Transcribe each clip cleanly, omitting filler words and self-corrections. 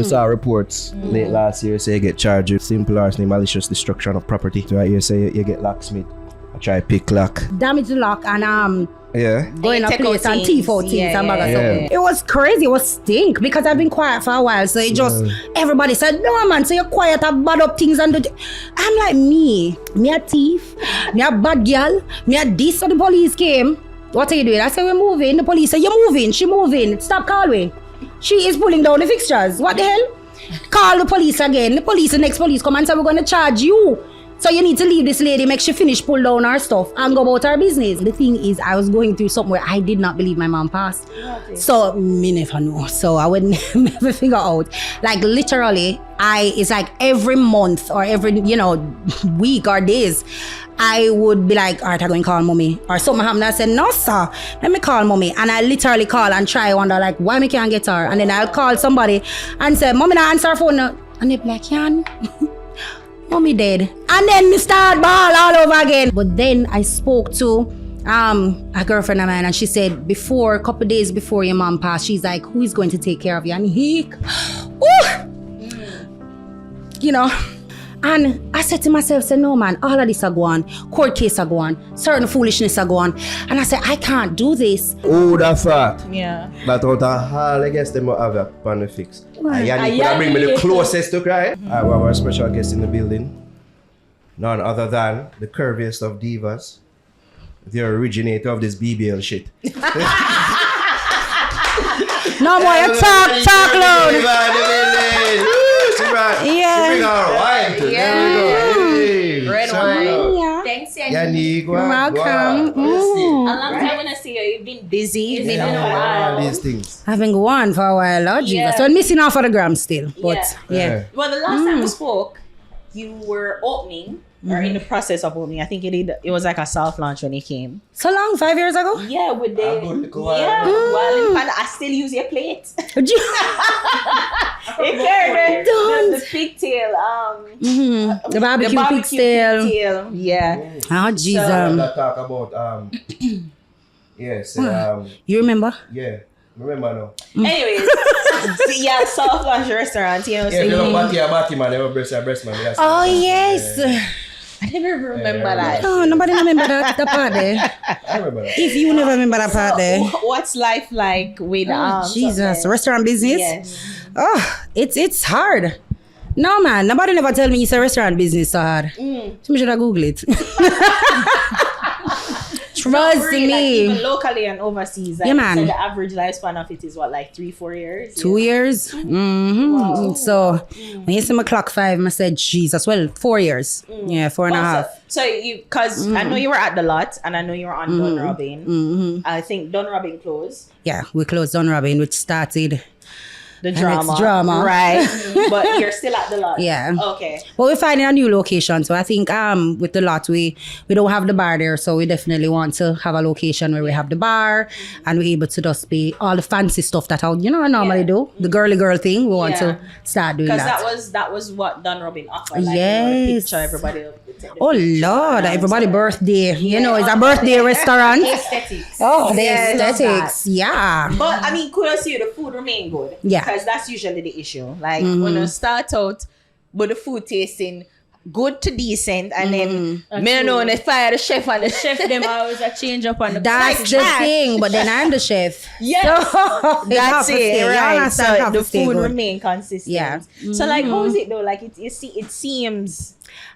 I saw reports late last year say you get charged with simple larceny, malicious destruction of property. So you say you get locksmith. I try pick lock. Damage the lock and going a place and thief out things and bag of stuff. It was crazy, it was stink because I've been quiet for a while. So it just everybody said, no man, so you're quiet and bad up things and do I'm like me a thief, me a bad girl, me a this. So the police came. What are you doing? I said, we're moving. The police said, you're moving, she moving. Stop calling. She is pulling down the fixtures. What the hell? Call the police again. The next police come and say, we're going to charge you. So you need to leave this lady, make she finish, pull down her stuff and go about her business. The thing is, I was going through something where I did not believe my mom passed. So me never know. So I would never figure out. Like literally, it's like every month or every, week or days, I would be like, all right, I'm going to call mommy. Or something happened. I said, no, sir, let me call mommy. And I literally call and try wonder like, why me can't get her? And then I'll call somebody and say, mommy, not answer her phone. And they'll be like, Yan, mommy dead. And then me start ball all over again. But then I spoke to a girlfriend of mine and she said, a couple days before your mom passed, she's like, who is going to take care of you? And and I said to myself, no man, all of this are going, court case are going, certain foolishness are going. And I said, I can't do this. Who would have thought? Yeah. That out of all, I guess they might have a pan fix. And Yanique could bring me the closest to cry. I have our special guest in the building. None other than the curviest of divas. The originator of this BBL shit. No more, you talk loud. Yeah. Bring our wine. There we go. Red wine. Yeah. Thanks, Yanique. Welcome. A long time when I see you, you've been busy. You've been in a while. These things. I've been going for a while, oh Jesus. So I'm missing off of the gram still. But yeah. Well, the last time we spoke, you were opening or in the process of opening. I think it was like a soft launch when it came. So long, 5 years ago? Yeah, with the well, I still use your plate. The pigtail, the barbecue pigtail. Yeah. Oh Jesus. So, talk about yes. You remember? Yeah. Remember now. Anyways, soft launch restaurant. You know, yeah, you know, Batty man, they were breast man. Oh yes. I never remember that. Oh, nobody remember that part there. I remember that. If you never remember that part there. What's life like with Jesus, restaurant business? Yes. Oh, it's hard. No man, nobody never tell me it's a restaurant business so hard. So me should I Google it. Trust me. Like, even locally and overseas. Like, yeah, man. So the average lifespan of it is what, like 3-4 years? 2 years. Wow. So when you see my clock 5, I said, Jesus, well, 4 years. Yeah, 4.5. So because I know you were at the lot and I know you were on Don Robin. I think Don Robin closed. Yeah, we closed Don Robin, which started the drama. Right. But you're still at the lot. Yeah. Okay. Well, we're finding a new location. So I think with the lot, we don't have the bar there. So we definitely want to have a location where we have the bar and we're able to just be all the fancy stuff that I normally do. The girly girl thing. We want to start doing that. Because that was what Don Robin offered. Like, yes. Picture everybody. Oh Lord, everybody birthday. It's a birthday restaurant. Aesthetics. Oh, the aesthetics. Yeah. But I mean, kudos to you, the food remained good. Yeah. Because that's usually the issue. Like when you start out with the food tasting good to decent and then me don't know when they fire the chef and the chef them always a change up on the that's the thing, but then I'm the chef. Yes. So, that's it, right? So the food good. Remain consistent. Yeah. So like how is it though? Like it seems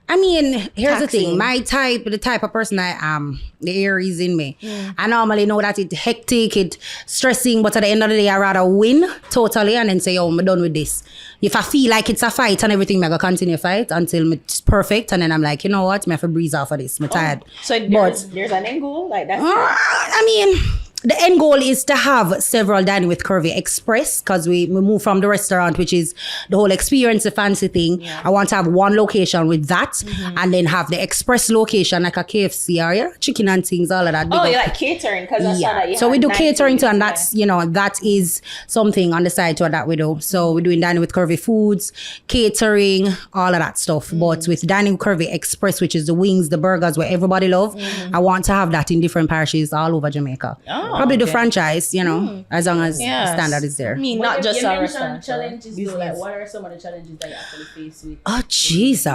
I mean, here's taxing. the thing. The type of person I am, the Aries in me. I normally know that it's hectic, it's stressing, but at the end of the day, I rather win totally and then say, I'm done with this. If I feel like it's a fight and everything, I'm going to continue fight until it's perfect. And then I'm like, you know what? I'm going to breeze off of this. I'm tired. So there's an end goal? Like that? I mean, the end goal is to have several Dining with Curvy Express because we move from the restaurant, which is the whole experience, the fancy thing. Yeah. I want to have one location with that and then have the express location like a KFC area, chicken and things, all of that. Oh, you like catering because I saw that you so we do catering too, and yeah. that's, that is something on the side to that we do. So we're doing Dining with Curvy Foods, catering, all of that stuff. But with Dining with Curvy Express, which is the wings, the burgers, where everybody love, I want to have that in different parishes all over Jamaica. Probably the franchise, as long as the standard is there. I mean, not just our restaurant. Challenges though, like what are some of the challenges that you actually face with? Oh, jeez.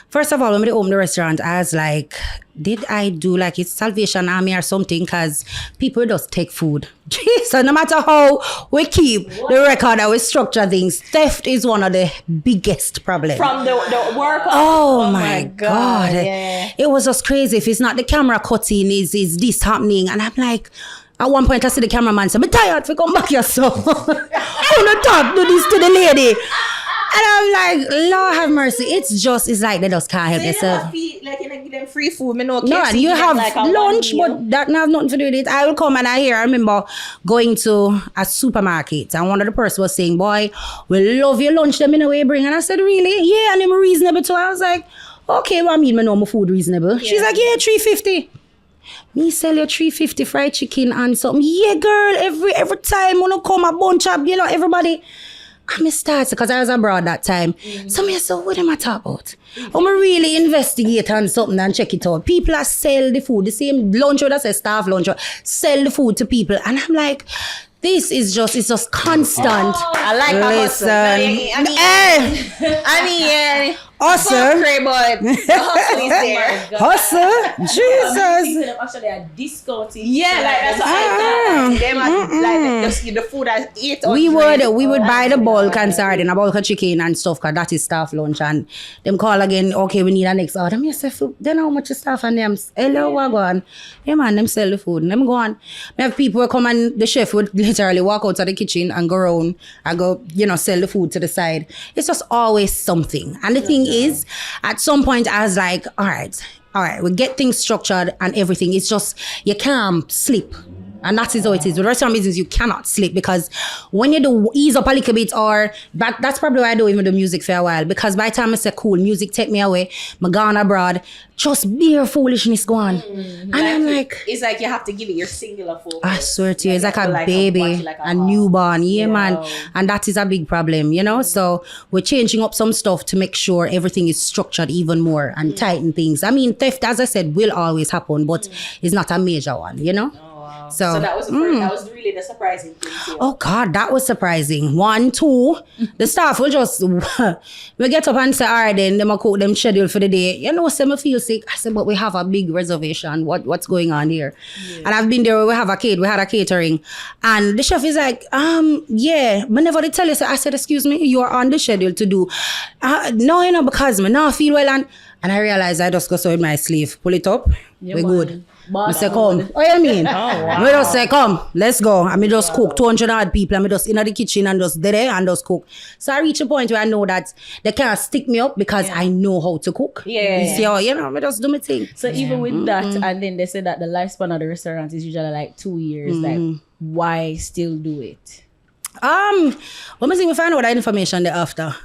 First of all, when we opened the restaurant, I was like, did I do like it's Salvation Army or something? Because people just take food. So no matter how we keep the record, how we structure things, theft is one of the biggest problems. From the work. Oh my God. Yeah. It was just crazy. If it's not the camera cutting, is this happening? And I'm like, at one point I see the cameraman say, I'm tired to come back here, so I want to talk to this to the lady. And I'm like, Lord have mercy. It's like they just can't help themselves. Like you give them free food. No, and you have like lunch, but that have nothing to do with it. I will come and I remember going to a supermarket and one of the persons was saying, boy, we love your lunch, them in a way bring. And I said, really? Yeah, and I'm reasonable too. I was like, okay, well, I mean, I know my food reasonable. Yeah. She's like, yeah, $3.50. Me sell you $3.50 fried chicken and something. Yeah, girl, every time when I come a bunch up, everybody. I start because I was abroad that time. So I said, what am I talking about? I'm really investigate on something and check it out. People are sell the food, the same lunch or that's a staff lunch, sell the food to people. And I'm like, it's just constant. I like listen. I mean, hustle. But the hustle is there. Hustle? Jesus. Actually, a discounting. Yeah, like that's what I thought. Them just the food I eat. We would buy the bulk and sardine, a bulk of chicken and stuff, because that is staff lunch. And them call again, okay, we need a next order. Me say, then how much is staff and them? Hello, what go on? Yeah, man, them sell the food. Them go on. We have people who come and the chef would literally walk out of the kitchen and go around and go, sell the food to the side. It's just always something. And the thing is, at some point I was like, all right, we get things structured and everything. It's just, you can't sleep. And that is how it is. With restaurant business, you cannot sleep because when you do ease up a little bit that's probably why I don't even do music for a while. Because by the time I say, cool, music take me away, I'm gone abroad, just mere foolishness go on. And I'm like... It's like you have to give it your singular focus. I swear to you, it's like a baby, a newborn. Yeah, man. And that is a big problem, So we're changing up some stuff to make sure everything is structured even more and tighten things. I mean, theft, as I said, will always happen, but it's not a major one, So that was that was really the surprising thing too. Oh God, that was surprising. 1, 2, the staff will just we get up and say, all right, then them cook them schedule for the day. Say me feel sick. I said, but we have a big reservation. What's going on here? Yeah. And I've been there. We had a catering, and the chef is like, yeah. Whenever they tell you, I said, excuse me, you are on the schedule to do. No, because me now feel well and I realized I just go so with my sleeve, pull it up, we're good. I say, come. Oh, you mean? We just say, come, let's go. And me just cook 200 odd people. And me just in the kitchen and just there and just cook. So I reach a point where I know that they can't stick me up because I know how to cook. Yeah. So, me just do my thing. So even with that, and then they said that the lifespan of the restaurant is usually like 2 years. Like, why still do it? Let me see if we find out that information thereafter.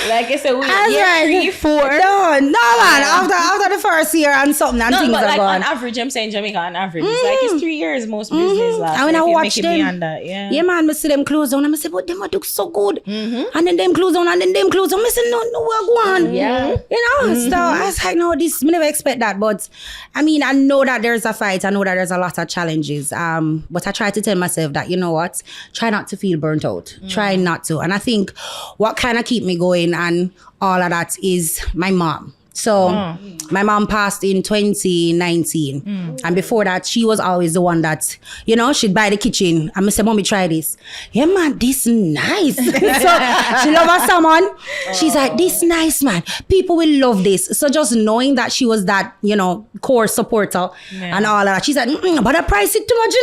Like I said, year 3, 4. No, man. After the first year and something and things are gone. On average, I'm saying Jamaica on average. It's like it's 3 years most business last. And when I watch them, yeah, man, I see them close down and I say, but them do so good. And then them close down and then them close down. I say, no, we're going. Yeah. So I was like, no, I never expect that. But I mean, I know that there's a fight. I know that there's a lot of challenges. But I try to tell myself that, you know what? Try not to feel burnt out. Try not to. And I think what kind of keep me going and all of that is my mom. So my mom passed in 2019. And before that, she was always the one that, she'd buy the kitchen. And I said, Mommy, try this. Yeah, man, this nice. So she loved her salmon. She's like, this nice, man. People will love this. So just knowing that she was that, core supporter and all of that. She's like, but I price it too much,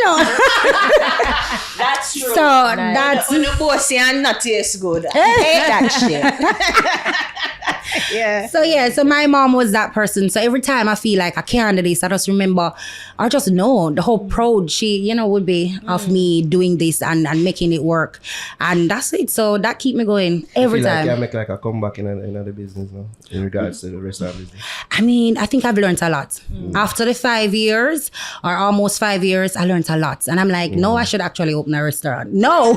That's true. So that's... On the boss, and not taste good. I hate that shit. So my mom was that person. So every time I feel like I can't do this, I just remember, I just know the whole proud she, would be of me doing this and making it work. And that's it. So that keep me going every time. Like you make like a comeback in another business now, in regards to the rest of the business. I mean, I think I've learned a lot. After the 5 years or almost 5 years, I learned a lot. And I'm like, no, I should actually open a restaurant. No,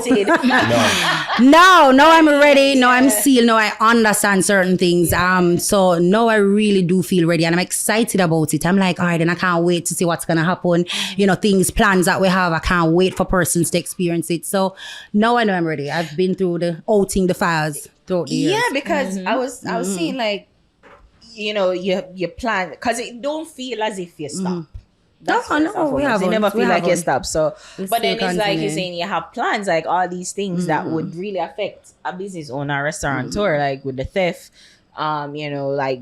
I'm ready. No, I'm sealed. No, I understand certain things. So now I really do feel ready and I'm excited about it. I'm like, all right, and I can't wait to see what's going to happen. Plans that we have. I can't wait for persons to experience it. So now I know I'm ready. I've been through the outing the fires throughout the years. Yeah, because I was seeing like, you plan, because it don't feel as if you stop. No, we haven't. You never feel like you stop. So, We're but then still it's like you're continuing. saying you have plans, like all these things that would really affect a business owner, restaurateur, like with the theft, like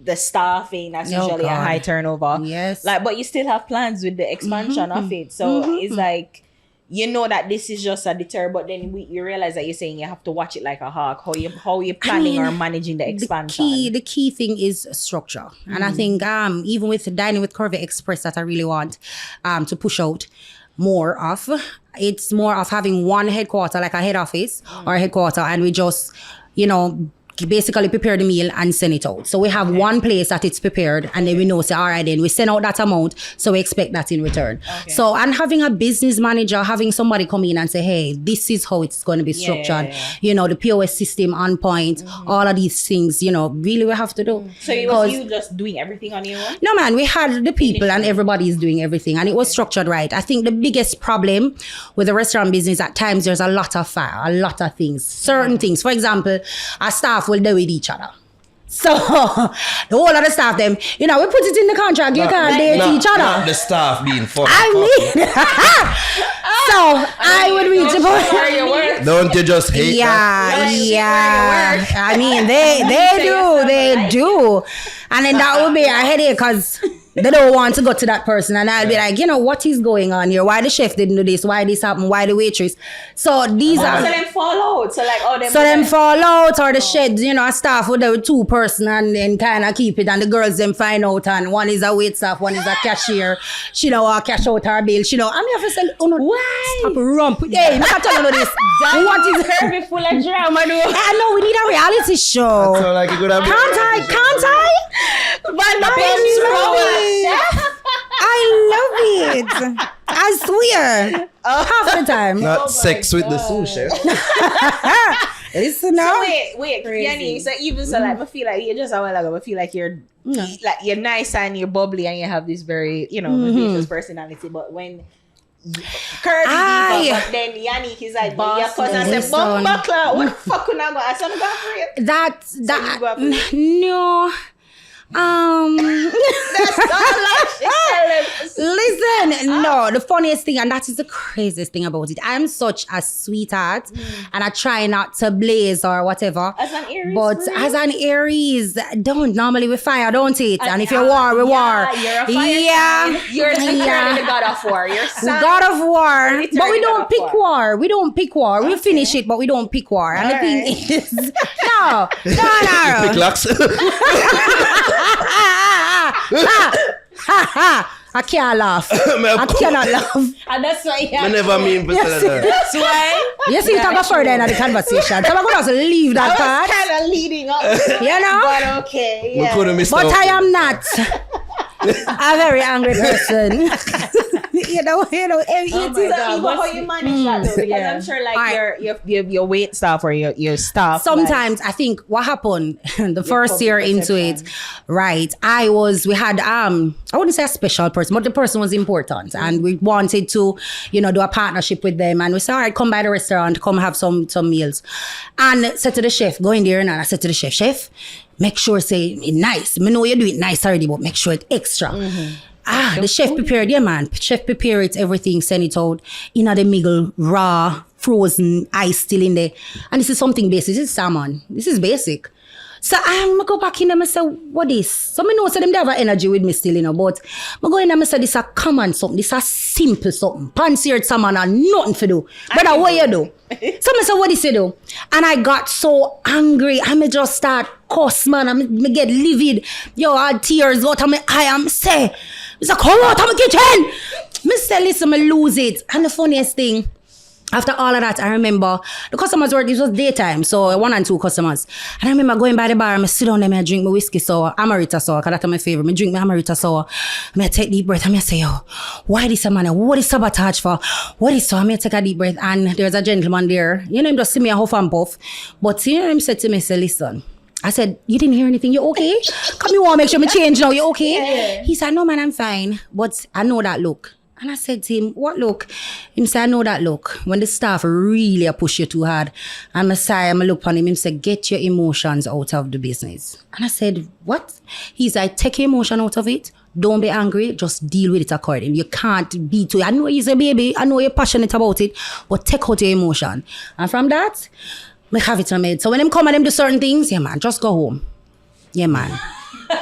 the staffing, that's usually a high turnover. Yes. Like, but you still have plans with the expansion of it. So it's like, that this is just a deter, but then you realize that you're saying you have to watch it like a hawk. How you planning or managing the expansion. The key thing is structure. And I think even with Dining with Curvy Express that I really want to push out more of, it's more of having one headquarter, like a head office or a headquarter, and we just, basically prepare the meal and send it out. So we have one place that it's prepared and then we know, say, all right, then we send out that amount. So we expect that in return. Okay. So, and having a business manager, having somebody come in and say, hey, this is how it's going to be structured. The POS system on point, all of these things, really we have to do. So it was you just doing everything on your own? No, man, we had the people and everybody is doing everything and it was structured right. I think the biggest problem with the restaurant business at times, there's a lot of fire, a lot of things, certain things. For example, our staff will deal with each other. So the whole of the staff, them, we put it in the contract. You can't date each other. Not the staff being fucked. So I would reach the point. Don't you just hate that? Yeah. I mean, they do. And then that would be a headache because they don't want to go to that person. And I'll be like, what is going on here? Why the chef didn't do this? Why this happened? Why the waitress? So these are... So them fall out. So like, them fall out or the sheds, a staff with the two person and then kind of keep it. And the girls them find out and one is a wait staff, one is a cashier. She don't want to cash out her bill. I'm here for saying, why? Stop rump. Hey, I'm not telling you this. What is Curvy full of drama, though? I know, we need a reality show. That's all like you could have. Can't I? I love it. I swear. Half the time. Not sex with the sous chef. Listen now. So wait, Yanique, so even so like I feel like you just a while ago, I feel like you're like you're nice and you're bubbly and you have this very, vivacious personality, but when Curvy Diva, but then Yanique is like your cousin say bum buckler. What the fuck could I go? I said go for it. That no. That's all Listen, no, the funniest thing, and that is the craziest thing about it. I'm such a sweetheart, and I try not to blaze or whatever. As an Aries, but as an Aries, don't normally we fire, don't it? And if you war, we war. You're a fire sign. You're the god of war. You're god of war, but we don't pick war. We don't pick war. We finish it, but we don't pick war. And the thing is, no. Pick locks. I can't laugh. I cannot laugh. And that's why I never mean to say that. That's why. You see, talk further in the conversation. So I'm going to leave that part. Kind of leading up. But okay. We couldn't miss but I am not a very angry person. How you manage that though? Because I'm sure like your wait staff or your staff. Sometimes I think what happened the first year into it, right? We had I wouldn't say a special person, but the person was important, and we wanted to, do a partnership with them, and we said, all right, come by the restaurant, come have some meals, and said to the chef, go in there, and I said to the chef, make sure say it nice. I know you do it nice already, but make sure it's extra. The chef prepared, chef prepared it, everything, send it out in the middle, raw, frozen, ice still in there. And this is something basic. This is salmon. This is basic. So I go back in and I say, what is? So I know so them they have energy with me still, but I go in and I say, this is a common something, this is a simple something. Pan-seared salmon and nothing for do. Brother, what you do? So I say, what is you do? And I got so angry. I may just start cuss, man. I may get livid. Yo, I had tears out of my eye. I'm say, it's like, come out of my kitchen. I say, listen, I lose it. And the funniest thing, after all of that, I remember the customers were, it was daytime, so 1 and 2 customers. And I remember going by the bar and I sit down there and I drink my whiskey sour, Amarita sour, because that's my favorite. I drink my Amarita sour. And I take deep breath and I say, yo, why this man? What is sabotage for? What is so? I take a deep breath and there's a gentleman there. Him just see me a huff and puff. But him said to me, say, listen, I said, you didn't hear anything? You okay? Come, you want to make sure me change now. You okay? Yeah. He said, no, man, I'm fine. But I know that look. And I said to him, what look? He said, I know that look. When the staff really push you too hard. And I'm sorry, I'm look on him. He said, get your emotions out of the business. And I said, what? He said, take your emotion out of it. Don't be angry. Just deal with it accordingly. You can't be too. I know he's a baby. I know you're passionate about it. But take out your emotion. And from that, I have it made. So when them come and them do certain things, yeah, man, just go home. Yeah, man.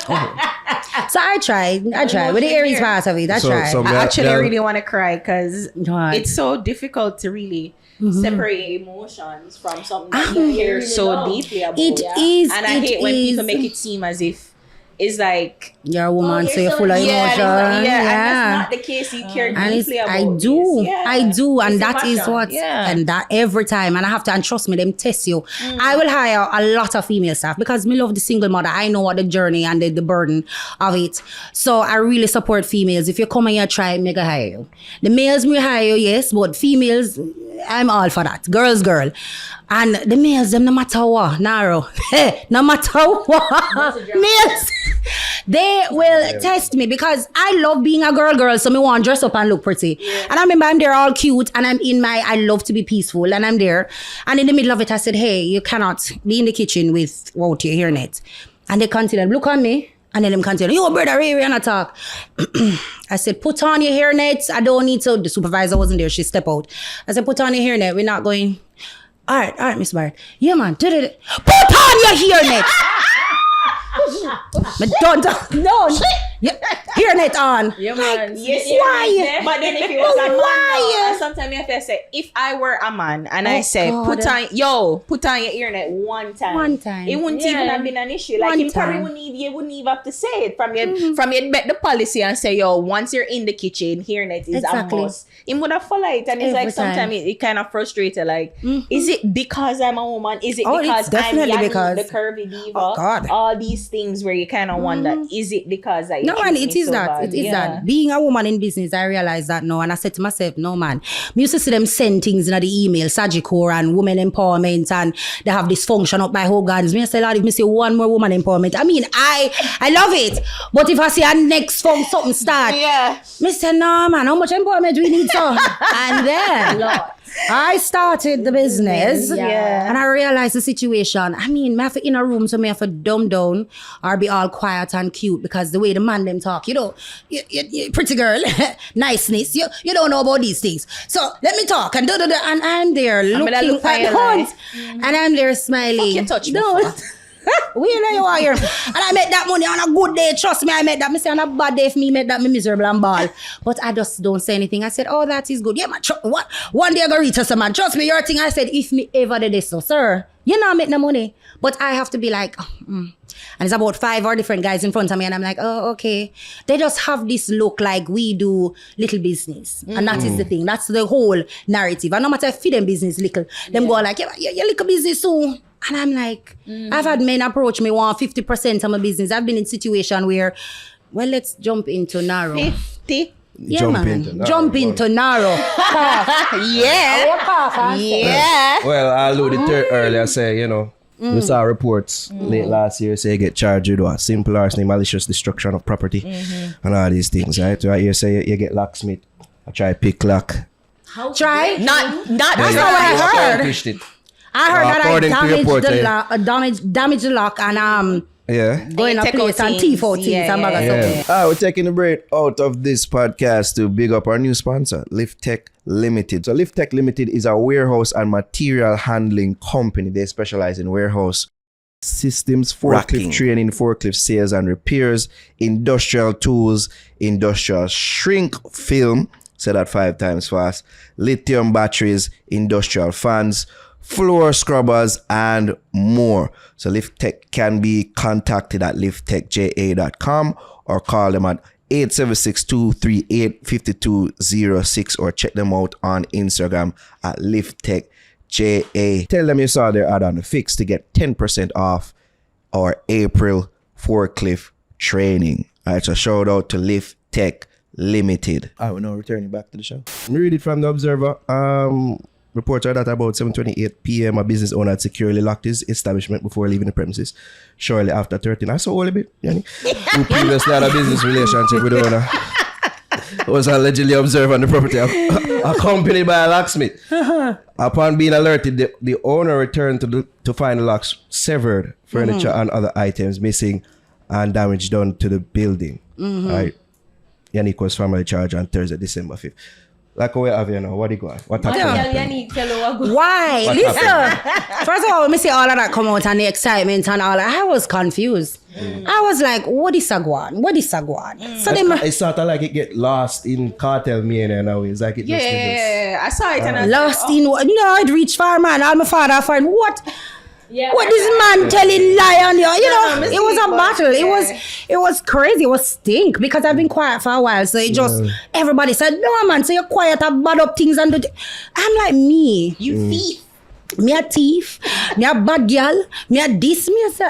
Go home. So I tried with the Aries part of it. I tried. I actually really want to cry because it's so difficult to really separate emotions from something that you care so deeply about. It is. And I hate when people make it seem as if it's like you're a woman, so you're full of emotion. And that's not the case. You care deeply about I do, and it's that is what, and that every time, and I have to, and trust me, them test you. I will hire a lot of female staff because me love the single mother. I know what the journey and the burden of it. So I really support females. If you come and you try, me go hire you. The males me hire you, yes, but females, I'm all for that. Girl. And the males, them no matter what, narrow. No matter what, males, they will test me because I love being a girl, so me want to dress up and look pretty. Yeah. And I remember I'm there all cute and I'm in my, I love to be peaceful and I'm there. And in the middle of it, I said, hey, you cannot be in the kitchen without your hairnet. And they continued, look on me. And then them continue, yo, brother, Ray, and I talk. I said, put on your hairnets. I don't need to. The supervisor wasn't there. She stepped out. I said, put on your hairnet. We're not going. All right, Miss Barrett. Yeah, man. Put on your hairnet. No. Hairnet on. Yeah, man. Yes, why? But then if it was a man, sometimes you have to say, if I were a man and I said, put on your earnet one time. It wouldn't even have been an issue. Like you probably wouldn't even have to say it from your bet the policy and say, yo, once you're in the kitchen, hairnet is a must. It would have followed it. And it's like sometimes it kind of frustrated. Like, is it because I'm a woman? Is it because I'm Yanique, the curvy diva? Oh, God. All these things where you kind of wonder, is it because I no, and it is so that. Bad? It is that. Being a woman in business, I realized that now. And I said to myself, no, man. Me used to see them send things in the email, Sagicor and women empowerment, and they have this function up by Hogan's. Me I say, Lord, if me see one more woman empowerment, I mean, I love it. But if I see a next something start, me say, no, man, how much empowerment do we need, so? And then, I started the business and I realized the situation. I mean, I have to in a room, so I have to dumb down or be all quiet and cute because the way the man them talk, you pretty girl, niceness, you don't know about these things. So let me talk and and I'm there looking at hunt and I'm there smiling. You touch me. We know you are here. And I make that money on a good day. Trust me, I make that. Me say on a bad day, if me make that, me miserable and ball. But I just don't say anything. I said, oh, that is good. Yeah, man. One day I go reach us, man. Trust me, your thing. I said, if me ever did this, so, sir, you know I make no money. But I have to be like, And it's about 5 or different guys in front of me. And I'm like, oh, okay. They just have this look like we do little business. And that is the thing. That's the whole narrative. And no matter if them business little, them go like, yeah, little business soon. And I'm like, I've had men approach me, want 50% of my business. I've been in a situation where, well, let's jump into narrow. 50? Yeah, jump into narrow. Well, I alluded to it earlier. I say, we saw reports late last year say you get charged with what? Simple larceny, malicious destruction of property, and all these things, right? Right here say you get locksmith. I try pick lock. Try? Not that's not what I heard. I heard that I damaged the lock and going up place and T14. We're taking a break out of this podcast to big up our new sponsor, Lift Tech Limited. So Lift Tech Limited is a warehouse and material handling company. They specialize in warehouse systems, forklift training, forklift sales and repairs, industrial tools, industrial shrink film, say that 5 times fast, lithium batteries, industrial fans, floor scrubbers, and more. So Lift Tech can be contacted at lifttechja.com or call them at 876-238-5206 or check them out on Instagram at lifttechja. Tell them you saw their ad on the Fix to get 10% off our April forklift training. All right, so shout out to Lift Tech Limited. We're now returning back to the show. Read it from the Observer. Reports are that about 7:28 p.m. a business owner had securely locked his establishment before leaving the premises. Shortly after 13, I saw all a bit, Yannick, who previously had a business relationship with the owner, was allegedly observed on the property accompanied by a locksmith. Upon being alerted, the owner returned to find the locks severed, furniture and other items missing, and damage done to the building. Right. Yanique was formally charged on Thursday, December 5th. Like, where have you now? What do you got? What happened? Why? What Listen. happened? First of all, when me see all of that come out and the excitement and all that, I was confused. I was like, what is a guan? What is a guan? So It's sort of like it get lost in cartel mania now. It's like it Yeah, I saw it and I was lost like, in what? No, it reached far, man. All my father find what? Yeah, what this man telling lie on you? You know, it was a battle. Yeah. It was crazy. It was stink because I've been quiet for a while. So it just everybody said, no man, so you're quiet, I bad up things and I'm like, me. You thief. Me a thief, me a bad girl, me a this, me a say,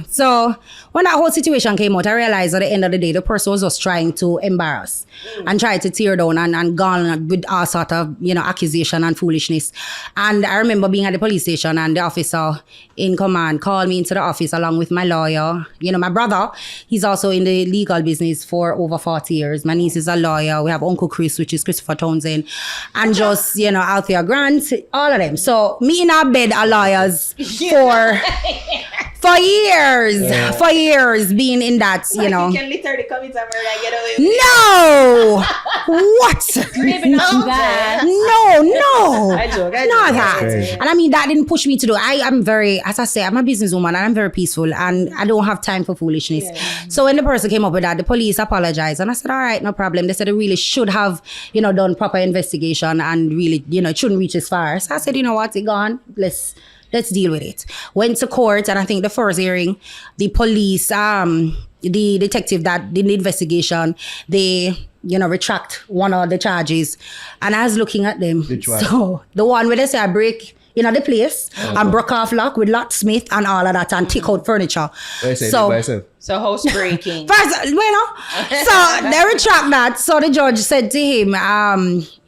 So when that whole situation came out, I realized at the end of the day, the person was just trying to embarrass and try to tear down and gone with all sort of, accusation and foolishness. And I remember being at the police station and the officer in command called me into the office along with my lawyer. My brother, he's also in the legal business for over 40 years. My niece is a lawyer. We have Uncle Chris, which is Christopher Townsend. And just, Althea Grant, all of them. So me in our bed are lawyers for years being in that, You can literally commit a murder and get away with it. No! What? Maybe not that. No. I joke. Not that. Crazy. And I mean, that didn't push me to do. I am very, as I say, I'm a businesswoman and I'm very peaceful and I don't have time for foolishness. Yeah. So when the person came up with that, the police apologized and I said, all right, no problem. They said they really should have, done proper investigation and really, it shouldn't reach as far. So I said, you know what, it's gone. Let's deal with it. Went to court and I think the first hearing, the police, the detective that did the investigation, they, retract one of the charges. And I was looking at them. Which one? So the one where they say I break the place and broke off lock with locksmith and all of that and take out furniture. So housebreaking. First, so they retract that. So the judge said to him,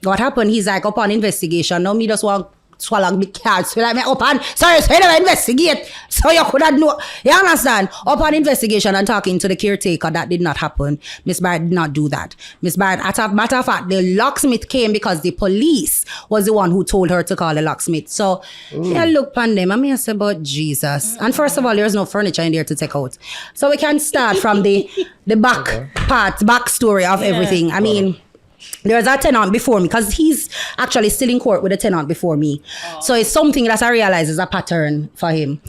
what happened? He's like, upon investigation, no, me just want swallow the cards. So like me upon, sorry, so you never investigate. So you could have know. You understand? Upon investigation and talking to the caretaker, that did not happen. Miss Barrett did not do that. Miss Barrett, as a matter of fact, the locksmith came because the police was the one who told her to call the locksmith. So I look upon them and I say about Jesus. And first of all, there's no furniture in there to take out. So we can start from the back story of everything. I mean, there was a tenant before me because he's actually still in court with a tenant before me. So it's something that I realize is a pattern for him.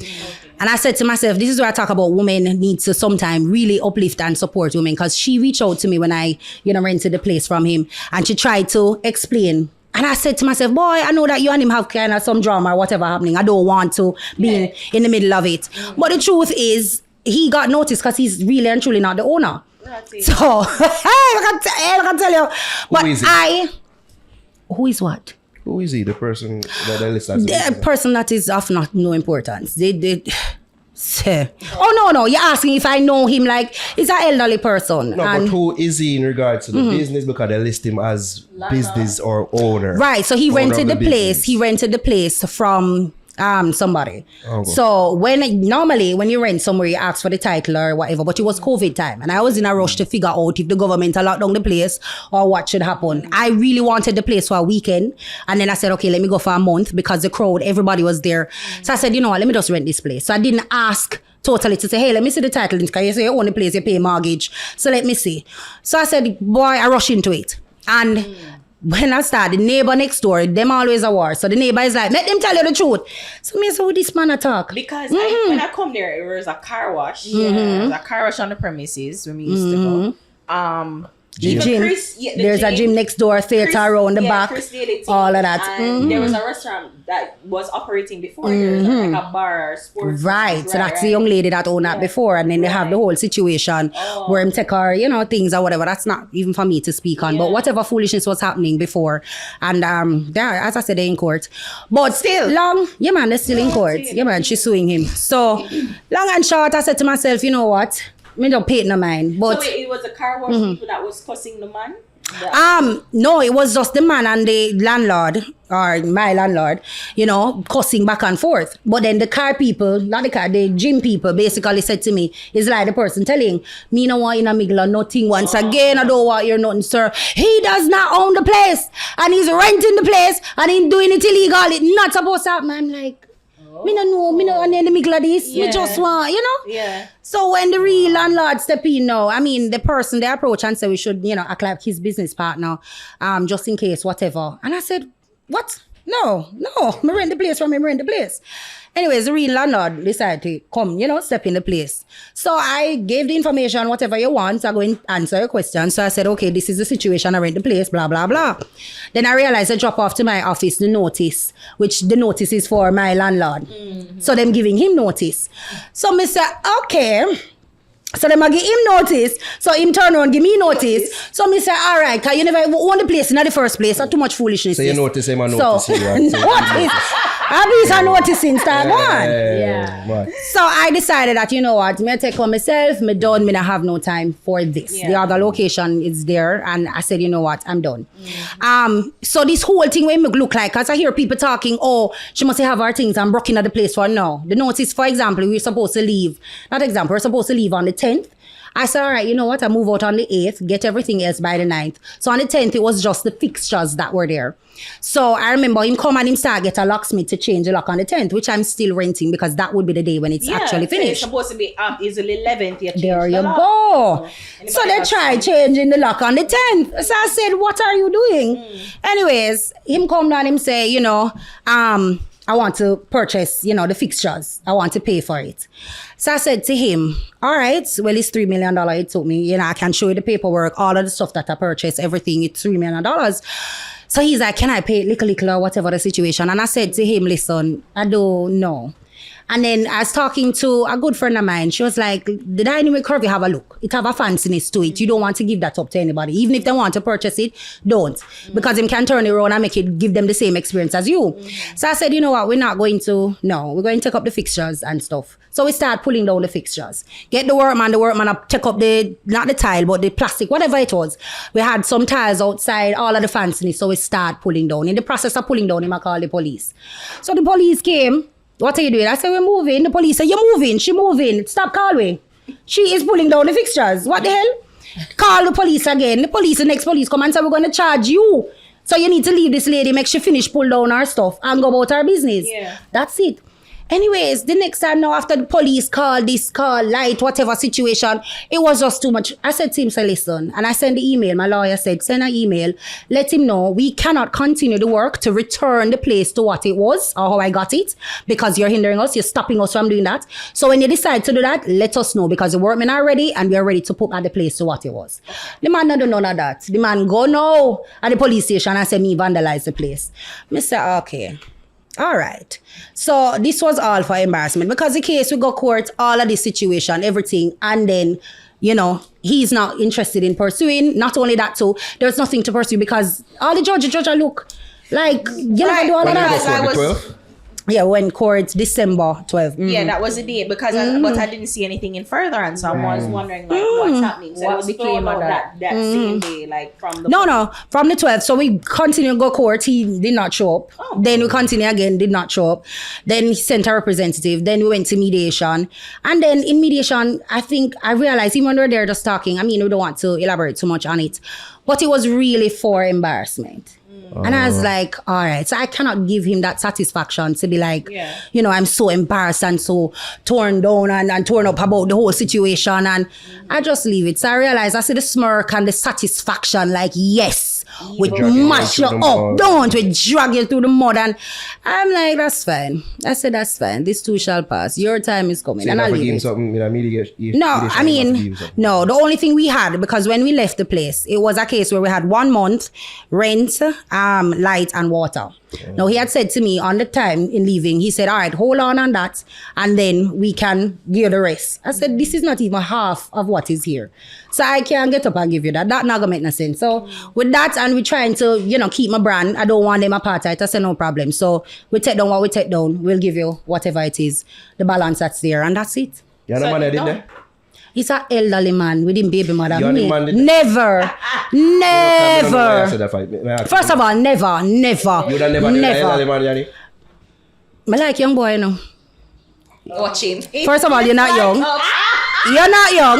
And I said to myself, this is where I talk about women need to sometimes really uplift and support women, because she reached out to me when I, rented the place from him and she tried to explain. And I said to myself, boy, I know that you and him have kind of some drama or whatever happening. I don't want to be in the middle of it. But the truth is, he got noticed because he's really and truly not the owner. So, I can tell you. But who is what? Who is he? The person that they list as the person that is of no importance. Oh, no. You're asking if I know him, like, he's an elderly person. No, but who is he in regards to the business? Because they list him as business or owner. Right, so he rented the place. He rented the place from somebody. So normally when you rent somewhere, you ask for the title or whatever, but it was COVID time and I was in a rush to figure out if the government locked down the place or what should happen. I really wanted the place for a weekend, and then I said, okay, let me go for a month because the crowd, everybody was there. So I said, you know what, let me just rent this place. So I didn't ask totally to say, hey, let me see the title, because you say you own the place, you pay mortgage, so let me see. So I said, boy, I rushed into it. And when I started, the neighbor next door, them always a war. So the neighbor is like, let them tell you the truth. So me say, who this man talk? Because when I come there, there was a car wash. There was a car wash on the premises when we used to go. The gym. There's a gym next door, theater around the back, all of that. And there was a restaurant that was operating before. There was like a bar, sports. Right. So that's the young lady that owned that before. And then they have the whole situation where him take her, things or whatever. That's not even for me to speak on. But whatever foolishness was happening before. And as I said, they're in court. But still, they're still in court. Yeah, man, she's suing him. So long and short, I said to myself, you know what? Me don't pay no mind. But so wait, it was the car wash people that was cussing the man? No, it was just the man and the landlord, or my landlord, cussing back and forth. But then the car people, not the car, the gym people basically said to me, it's like the person telling me, no want in a middle of nothing once again, I don't want your nothing, sir. He does not own the place and he's renting the place and he's doing it illegal. It's not supposed to happen. I'm like, me no know, me no in the middle of this. Me just want, Yeah. So when the real landlord step in now, I mean, the person they approach and say we should, act like his business partner, just in case, whatever. And I said, what? No, me rent the place from him, rent the place. Anyways, the real landlord decided to come, step in the place. So I gave the information, whatever you want. I go and answer your question. So I said, okay, this is the situation. I rent the place, blah, blah, blah. Then I realized I drop off to my office the notice, which the notice is for my landlord. Mm-hmm. So them giving him notice. So I said, okay. So them give him notice. So him turn around, give me notice. So I say, all right, because you never own the place in the first place. So too much foolishness. So you notice him and notice so, you. Notice. At least I noticing start on. Yeah. So I decided that, you know what, me take on myself, me done, me not have no time for this. Yeah. The other location is there. And I said, you know what, I'm done. Mm-hmm. So this whole thing when me look like, because I hear people talking, oh, she must have her things and broken at the place for now. The notice, for example, we're supposed to leave. We're supposed to leave on the 10th. I said, all right, you know what? I move out on the 8th, get everything else by the 9th. So on the 10th, it was just the fixtures that were there. So I remember him come and him start get a locksmith to change the lock on the 10th, which I'm still renting because that would be the day when it's actually finished. It's supposed to be easily 11th. There you go. So they tried changing the lock on the 10th. So I said, what are you doing? Anyways, him come down, him say, I want to purchase, the fixtures. I want to pay for it. So I said to him, all right, well, it's $3 million it took me. I can show you the paperwork, all of the stuff that I purchased, everything, it's $3 million. So he's like, can I pay it little or whatever the situation? And I said to him, listen, I don't know. And then I was talking to a good friend of mine. She was like, the Yanique Curvy have a look. It have a fanciness to it. You don't want to give that up to anybody. Even if they want to purchase it, don't. Because him can turn it around and give them the same experience as you. So I said, you know what, we're going to take up the fixtures and stuff. So we start pulling down the fixtures. Get the workman up, take up not the tile, but the plastic, whatever it was. We had some tiles outside, all of the fanciness. So we start pulling down. In the process of pulling down, I called the police. So the police came. What are you doing? I said, we're moving. The police said, you're moving. She moving. Stop calling. She is pulling down the fixtures. What the hell? Call the police again. The next police come and say, we're going to charge you. So you need to leave this lady, make she finish, pull down her stuff and go about her business. Yeah. That's it. Anyways, the next time now after the police call, light, whatever situation, it was just too much. I said to him, say, listen, and I sent the email. My lawyer said, send an email. Let him know we cannot continue the work to return the place to what it was or how I got it because you're hindering us. You're stopping us from doing that. So when you decide to do that, let us know because the workmen are ready and we are ready to put back the place to what it was. The man not do none of that. The man go now at the police station and say me vandalize the place. I say, okay. All right. So this was all for embarrassment because the case we go court, all of this situation, everything. And then, he's not interested in pursuing. Not only that, too, there's nothing to pursue because all the judge look like, do all of that. Yeah, when court December 12th. Mm-hmm. Yeah, that was the date because but I didn't see anything in furtherance. So I was wondering what's happening. So what became of that same day, from the No, from the 12th. So we continued to go court. He did not show up. Then we continue again, did not show up. Then he sent a representative. Then we went to mediation. And then in mediation, I think I realized even when we were there just talking, we don't want to elaborate too much on it, but it was really for embarrassment. And I was like, all right, so I cannot give him that satisfaction to be like, I'm so embarrassed and so torn down and torn up about the whole situation. And I just leave it. So I realized I see the smirk and the satisfaction, like, yes, we mash you up, don't we drag you through the mud. And I'm like, that's fine. I said, that's fine. This too shall pass. Your time is coming. So and I'll leave it. No, the only thing we had, because when we left the place, it was a case where we had 1 month rent, light and water. Now he had said to me on the time in leaving, he said, all right, hold on that and then we can give the rest. I said, this is not even half of what is here. So I can't get up and give you that. That not gonna make no sense. So with that and we trying to, keep my brand, I don't want them apartheid. I said, no problem. So we take down what we take down. We'll give you whatever it is, the balance that's there and that's it. You know the man I did there? He's an elderly man with him baby mother. You and the man did- Never. First of all, never. You done never did that elderly man, Yannick? I like young boy, you know. Watch him. First of all, you're not young. You're not young.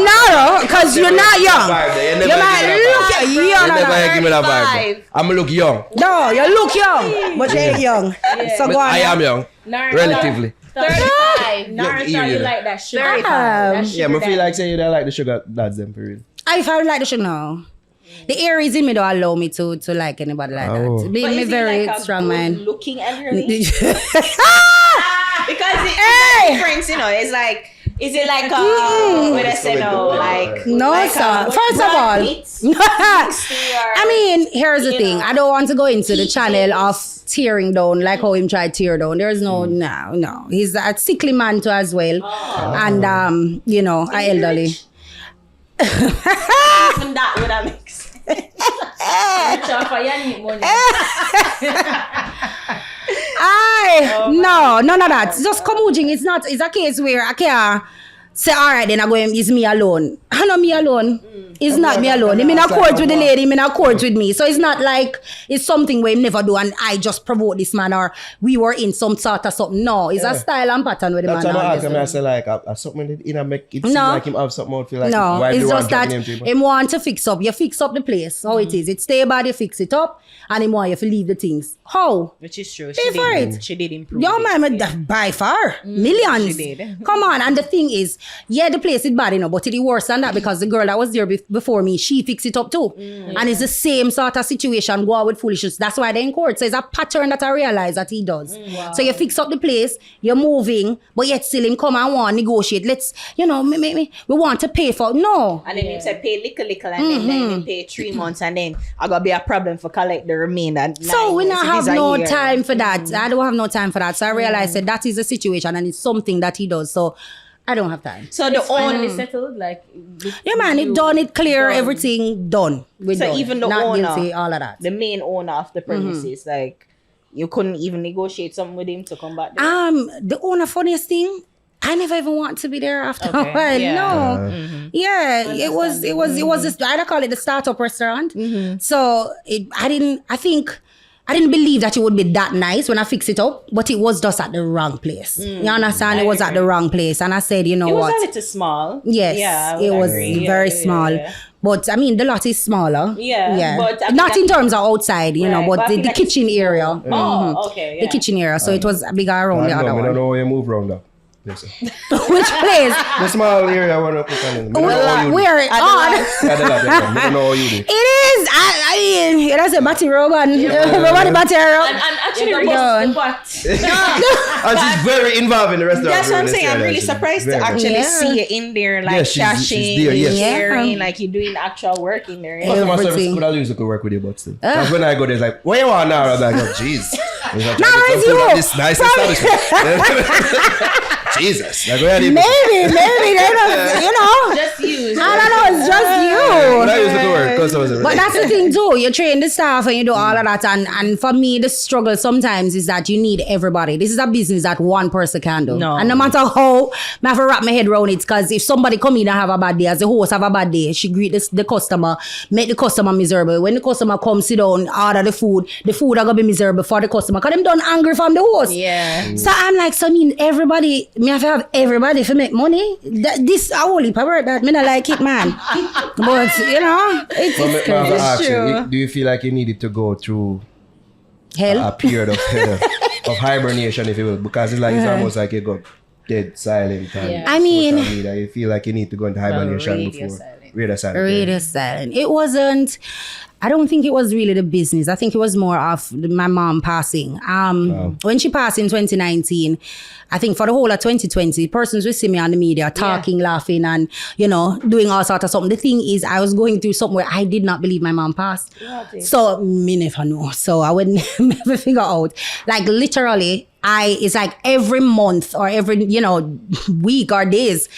No, because you're not young. You might look young. You never give me that vibe. I'm gonna look young. No, you look young, but you ain't young. So go on. I am young, relatively. 35. Naruto, you like that sugar. 35. That Yeah, I feel like saying you don't like the sugar dads them for real. If I would like the show, no. The Aries in me don't allow me to like anybody like that. Be me very strong man. Looking elderly. Because it's a difference, you know. It's like, is it like what I say no, like no, like sir. First of all, I mean, here's the thing. I don't want to go into the channel of tearing down, like how him try to tear down. There's no. He's a sickly man too as well, and you know, a elderly. Even that would have mixed. No, none of that. Just Kamujing. It's a case where I can't say, all right, then I go, it's me alone. I know me alone. It's not me alone. He in a court with the lady, he in a court with me. So it's not like it's something we never do and I just provoke this man or we were in some sort of something. No, it's a style and pattern with the man. That's what I say, like, something in a make it seem like him have something out feel like no, why it's do just that him want to fix up. You fix up the place. How it is. It's stay bad, you fix it up, and him want you to leave the things. How? Which is true. She did improve. Your man by far. Millions. She did. Come on. And the thing is, yeah, the place is bad, you know, but it's worse than that because the girl that was there before me, she fixed it up too. And it's the same sort of situation, go out with foolishness. That's why they're in court. So it's a pattern that I realize that he does. Wow. So you fix up the place, you're moving, but yet still him come and want to negotiate. Let's, you know, we want to pay for, no. And then you say pay little and then pay 3 months and then I gotta be a problem for collect the remainder. So we not have no time for that. I don't have no time for that. So I realized that is a situation and it's something that he does. So I don't have time. So the finally settled, like yeah, man, it done, it clear, everything done. So done. Even the not owner, guilty, all of that. the main owner of the premises, like you couldn't even negotiate something with him to come back there? The owner, funniest thing, I never even want to be there after a while. Yeah. No. Yeah, it was this, I call it the startup restaurant. So I didn't believe that it would be that nice when I fix it up, but it was just at the wrong place. You understand? It was at the wrong place. And I said, you know what? It was a little small. Yes, yeah, it was very small. Yeah. But I mean, the lot is smaller. Yeah. But not in terms of outside, you know, but the kitchen area. Oh, okay. Yeah. The kitchen area. So it was bigger around the other one. I don't know where you move around now. Yes, Which place? The small area I want to put on. Where? I don't know how you do. It is. I mean, that's a batty robe and batty robe. And actually, and she's very involved in the restaurant. That's what I'm saying. I'm really surprised to actually see you in there, like shashing, sharing, like you're doing actual work in there. Customer service could have used to work with you, but still. Because when I go there, it's like, what you want now? I was like, oh, jeez. Now it's you. This nice establishment. Jesus. Like, maybe they don't, you know. Just you. I don't know, it's just you. But I used to work, customer service. But that's the thing too. You train the staff and you do all of that. And for me, the struggle sometimes is that you need everybody. This is a business that one person can do. No. And no matter how, I have to wrap my head around it. Because if somebody come in and have a bad day, as the host have a bad day, she greet the customer, make the customer miserable. When the customer come sit down, order the food are going to be miserable for the customer. Because them done angry from the host. Yeah. So I'm like, so I mean, everybody, me have to have everybody to make money. This I only power that me not like it, man. But you know, it's true. Do you feel like you needed to go through hell? A period of hibernation, if you will, because it's almost like you got dead silent. And I mean, you feel like you need to go into hibernation before radio silent. It wasn't. I don't think it was really the business. I think it was more of my mom passing. When she passed in 2019, I think for the whole of 2020, persons will see me on the media talking, laughing, and, you know, doing all sorts of something. The thing is, I was going through something where I did not believe my mom passed. So, me never know. So, I would never figure out. Like, literally, it's like every month or every, you know, week or days,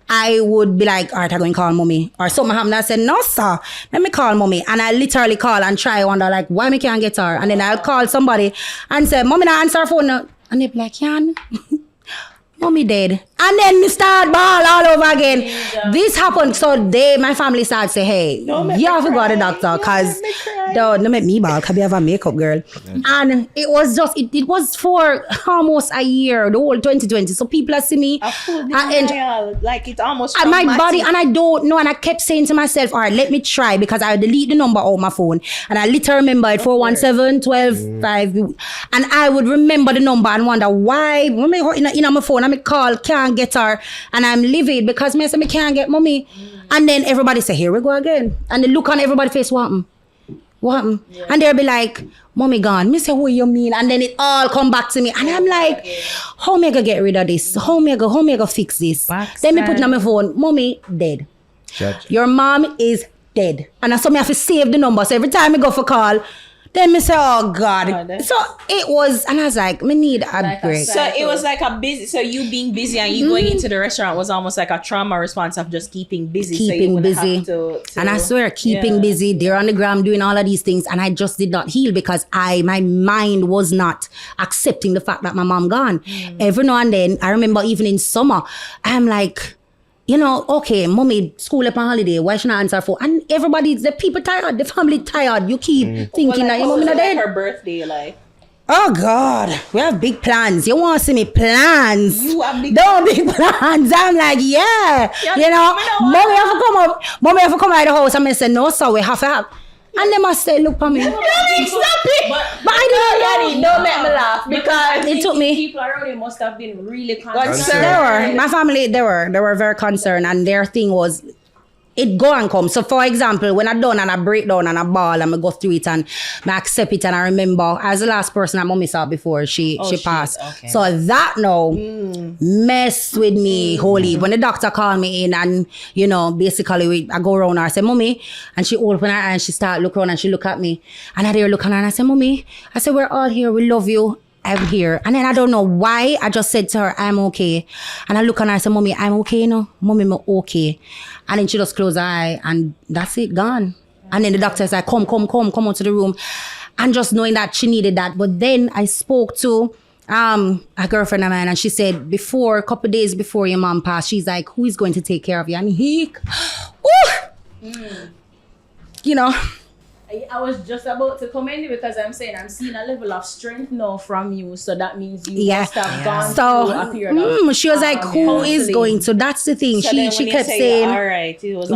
I would be like, all right, I'm going to call mommy. Or something happened. I said, no, sir, let me call mommy. And I literally call and try wonder, like, why me can't get her? And then I'll call somebody and say, mommy, not answer her phone. And they be like, Yan, Mommy dead. And then me start ball all over again. This happened. So my family started say, hey, you have to go to the doctor because don't make me ball because you have a makeup girl. And it was just, it was for almost a year, the whole 2020. So people see me. Like it's almost my body, and I don't know. And I kept saying to myself, all right, let me try because I delete the number on my phone. And I literally remember it 417-12-5. And I would remember the number and wonder why, in my phone, I call, can't get her, and I'm livid because me say me can't get mommy. And then everybody say, here we go again. And they look on everybody's face, what happened? What happened? Yeah. And they'll be like, mommy gone. Me say, what you mean? And then it all come back to me. And I'm like, how me go get rid of this? How me go fix this? Then me put it on my phone, mommy dead. Your mom is dead. And so me have to save the number. So every time I go for call, then me say, oh God. So it was, and I was like, me need a break. So it was like a busy, so you being busy and you going into the restaurant was almost like a trauma response of just keeping busy. Keeping busy. And I swear, keeping busy, they're on the gram doing all of these things. And I just did not heal because my mind was not accepting the fact that my mom gone. Every now and then, I remember even in summer, I'm like, you know, okay, mommy, school up on holiday, why should I answer for? And the people tired, the family tired. You keep thinking that your mommy not dead. Her birthday, like. Oh God, we have big plans. You want to see me plans? You have big plans. I'm like, yeah. You know, mommy have to come up. Mommy have to come out of the house. And I say, no, so we have to have. And they must say, look for me. Stop it. But I didn't know. Don't make me laugh because it took me. People around you must have been really concerned. They were. My family, they were very concerned, and their thing was, it go and come. So for example, when I done and I break down and I ball and I go through it and I accept it, and I remember as the last person that mommy saw before she passed. Okay. So that now messed with me wholly. When the doctor called me in and, you know, basically I go around her, I say, mommy, and she open her eyes, she start look around and she look at me. And I there look at her and I say, mommy, I said, we're all here, we love you. I'm here. And then I don't know why I just said to her, I'm okay. And I look at her and I said, mommy, I'm okay, you know? Mommy, I'm okay. And then she just closed her eye and that's it, gone. And then the doctor said, come out to the room. And just knowing that she needed that. But then I spoke to a girlfriend of mine and she said, a couple days before your mom passed, she's like, who is going to take care of you? And you know, I was just about to commend you because I'm saying I'm seeing a level of strength now from you. So that means you must have gone through a period of she was like, who is going? So that's the thing. So she kept saying, all right. It was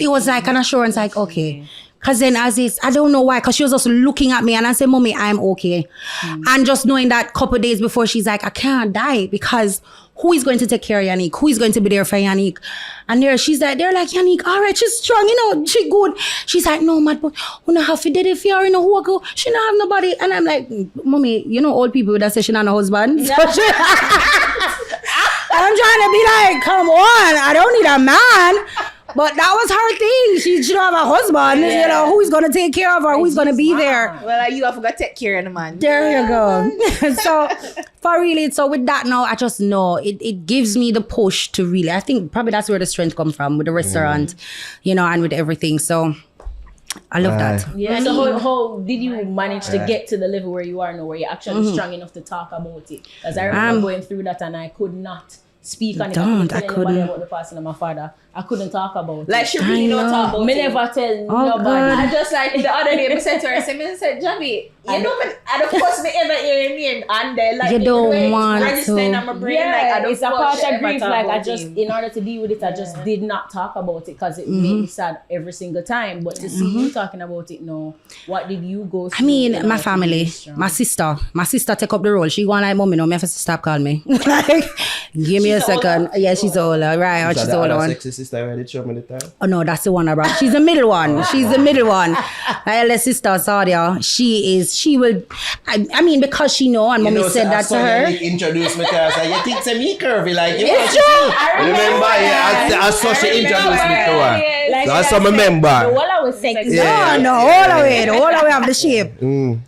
it was like an assurance, like, okay. Because then I don't know why, because she was just looking at me and I said, mommy, I'm okay. And just knowing that couple days before, she's like, I can't die because who is going to take care of Yanique? Who is going to be there for Yanique? And they're like, Yanique, all right, she's strong, you know, she good. She's like, no, man, but who know how she did it for her, you know, who go? She don't have nobody. And I'm like, mommy, you know, old people that say she not a husband. Yeah. So I'm trying to be like, come on, I don't need a man. But that was her thing. She don't have a husband. Yeah. You know, who's going to take care of her? Who's going to be there? Well, you have to take care of the man. There you go. So, for really, so with that now, I just know it gives me the push to really, I think probably that's where the strength comes from with the restaurant, you know, and with everything. So, I love that. Yeah. So how did you manage to get to the level where you are now, where you're actually strong enough to talk about it? Because I remember going through that and I could not speak on it. I couldn't about the passing of my father. I couldn't talk about it. Like she really don't talk about it. Me never tell nobody. God. I just like the other day I said to her, I said, Javi, you know, and of course me ever hear your name and they like you don't want to. On my brain, yeah, like I don't it's a part of grief. Like I just, him. in order to deal with it, I just did not talk about it because it made me sad every single time. But to see you talking about it now, what did you go through? I mean, my family, my sister take up the role. She going like, mommy, no, me have to stop calling me. Like, give me a second. Yeah, she's older, right? She's the older one. Sexy sister already showed me the time. Oh no, that's the one I brought. She's the middle one. My eldest sister, Sadia, she will. I mean, because she know, and mommy said that to her. Introduced me to her. Said, you think it's me curvy, like you it's true. Remember, I saw she introduced me to her. Like that's some member. All I was sexy. All the way of the shape.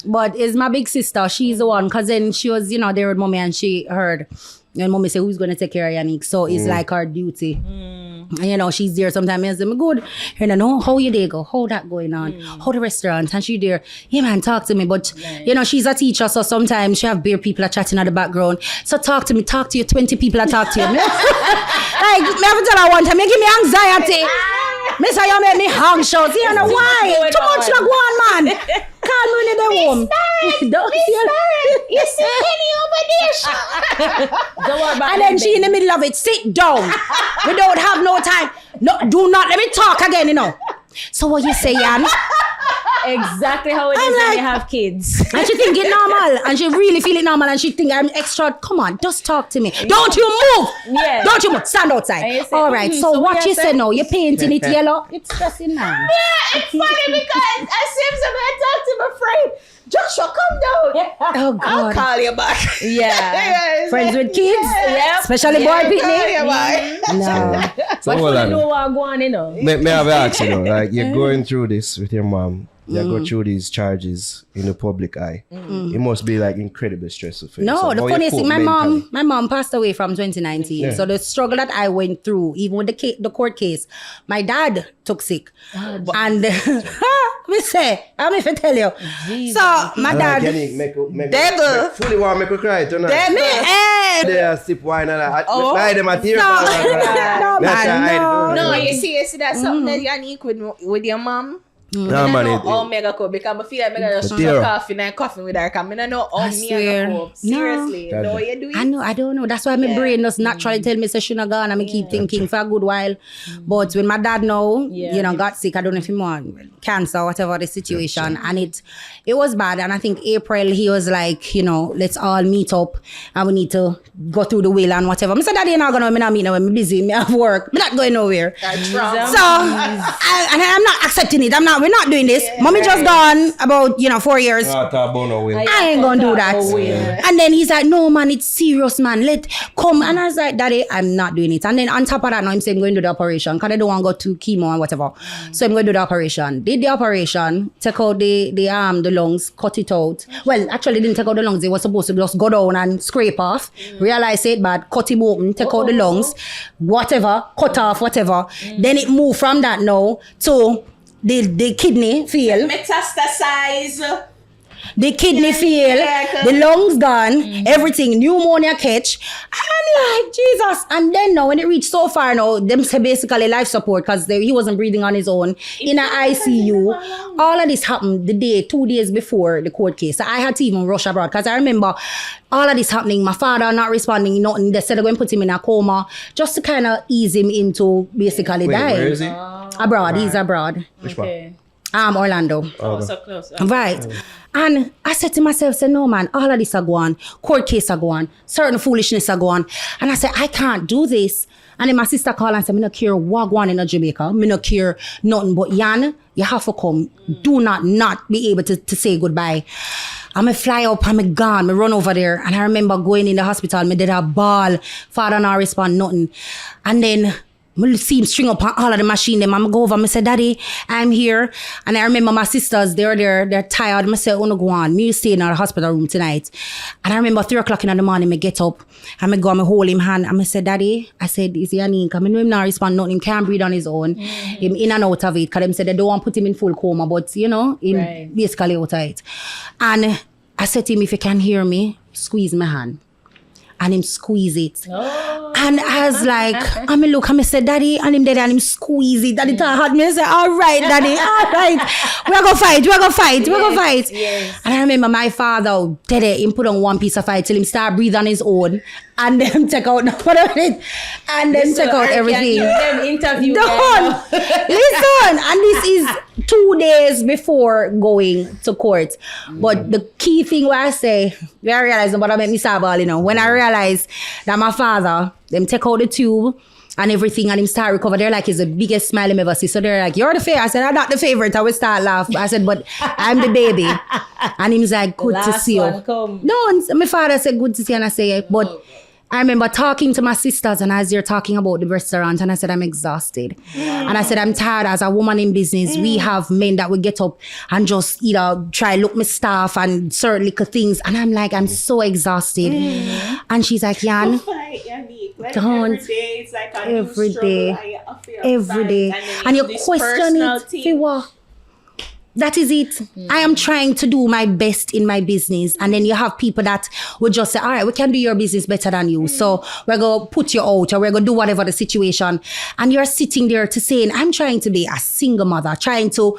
But it's my big sister. She's the one, cause then she was, you know, there with mommy and she heard And mommy say, who's going to take care of Yanique? So it's like our duty. And, you know, she's there sometimes. I say, I'm good. And I know, how you there go? How that going on? How the restaurant? And she there, yeah, man, talk to me. But, you know, she's a teacher, so sometimes she have bare people are chatting at the background. So talk to me, talk to you. 20 people are talk to you. Like, me have to tell her one time, you give me anxiety. Me say you make me anxious. You know why? Too much like one man. Call me when you're home. Don't You see Penny over there. Don't worry about and then she in the middle of it, sit down. We don't have no time. No, do not let me talk again, you know. So what you say, Yan? exactly how it is when you have kids. And she think it normal. And she really feel it normal. And she think I'm extra. Come on, just talk to me. Don't you move. Yeah. Don't you move. Stand outside. All right. So what you say now? You're painting it yellow. It's stressing, man. Yeah, it's funny because as soon as I talk to my friend, Joshua, come down. Oh, God. I'll call you back. Yeah. Friends with kids? Yeah. Especially boy picnic? No. So but hold you on. know what I'm going, you know. May I have asked, you know, like you're going through this with your mom. You go through these charges in the public eye. It must be like incredibly stressful for you. No, So the how funny you thing, cope mentally? my mom passed away from 2019. Yeah. So the struggle that I went through, even with the court case, my dad took sick. And me say, I'm if I tell you. Jesus. So my dad, Devil. Fully want to make her cry tonight. Devil. They sip wine and I Oh. buy them a tear. no, man, No, you see, that's something that Yanique with your mom. No, I man. don't know how Mega cope because I feel like Mega just Dear. coughing and coughing with her. Because I don't know how I me swear. and cope. Seriously. No. No, you do it. I don't know. That's why my brain just naturally tell me, say, she not gone. And I keep thinking for a good while. But when my dad now, you know, got sick, I don't know if he want cancer, whatever the situation. And it was bad. And I think April, he was like, you know, let's all meet up and we need to go through the will and whatever. I said, Daddy, you're not going to, I'm not meeting now. I'm busy. I have work. I'm not going nowhere. So, I'm not accepting it. We're not doing this. Mommy just gone about, 4 years. I ain't gonna do that. And then he's like, no man, it's serious, man. Come. And I was like, Daddy, I'm not doing it. And then on top of that, now I'm saying I'm going to do the operation because I don't want to go to chemo and whatever. So I'm going to do the operation. Did the operation, take out the lungs, cut it out. Well, actually didn't take out the lungs. It was supposed to just go down and scrape off. Realize it, but cut him open, take out the lungs, whatever, cut off, whatever. Then it moved from that now to the kidney fail. Metastasize. The kidney fail, the lungs gone, everything, pneumonia catch. I'm like, Jesus. And then now, when it reached so far now, them say basically life support because he wasn't breathing on his own in an ICU. All of this happened 2 days before the court case. So I had to even rush abroad because I remember all of this happening. My father not responding, nothing. They said they're going to put him in a coma just to kind of ease him into basically dying. Where is he? Abroad. Right. He's abroad. Which one? Orlando. Oh, so close. Right. And I said to myself, no man, all of this are going, court case are going, certain foolishness are going. And I said, I can't do this. And then my sister called and said, me no care what going in Jamaica. Me no care nothing but Yan, you have to come. Do not be able to say goodbye. I'm fly up, I'm gone, I run over there. And I remember going in the hospital, me did a ball. Father not respond, nothing. And then I see him string up all of the machine. Them. I'm go over. I say, Daddy, I'm here. And I remember my sisters, they're tired. I say, I want to go on. Me stay in our hospital room tonight. And I remember 3 o'clock in the morning, I get up. And I go and I hold him hand. And I say, Daddy, I said, is he Yanique? I know him not respond nothing. Him can't breathe on his own. Him in and out of it. Because them said they don't want to put him in full coma. But, him basically out of it. And I said to him, if you can hear me, squeeze my hand. And him squeeze it. Oh. And I was like, I look, I said, Daddy, and him dead and him squeeze it. Daddy had me. I said, all right, Daddy, all right. We're going to fight. Yes. And I remember my father, Daddy, him put on one piece of fight till him start breathe on his own. And then take out it. And then take out everything. Them interview. Listen. And this is 2 days before going to court. But the key thing where I say, where I realize what I make me sad about, when I realize that my father, them take out the tube and everything and him start recover. They're like, it's the biggest smile him ever see. So they're like, you're the favorite. I said, I'm not the favorite. I will start laugh. I said, but I'm the baby. And him's like, good to see you. No, and my father said, good to see you. And I say, but I remember talking to my sisters and as they're talking about the restaurant and I said, I'm exhausted. Wow. And I said, I'm tired. As a woman in business, we have men that will get up and just, try look my staff and certain little things. And I'm like, I'm so exhausted. And she's like, Yan, don't. Every day it's like a Every new struggle. day. And Every day. And you question it. For what? That is it. I am trying to do my best in my business. And then you have people that would just say, all right, we can do your business better than you. So we're going to put you out or we're going to do whatever the situation. And you're sitting there to saying, I'm trying to be a single mother, trying to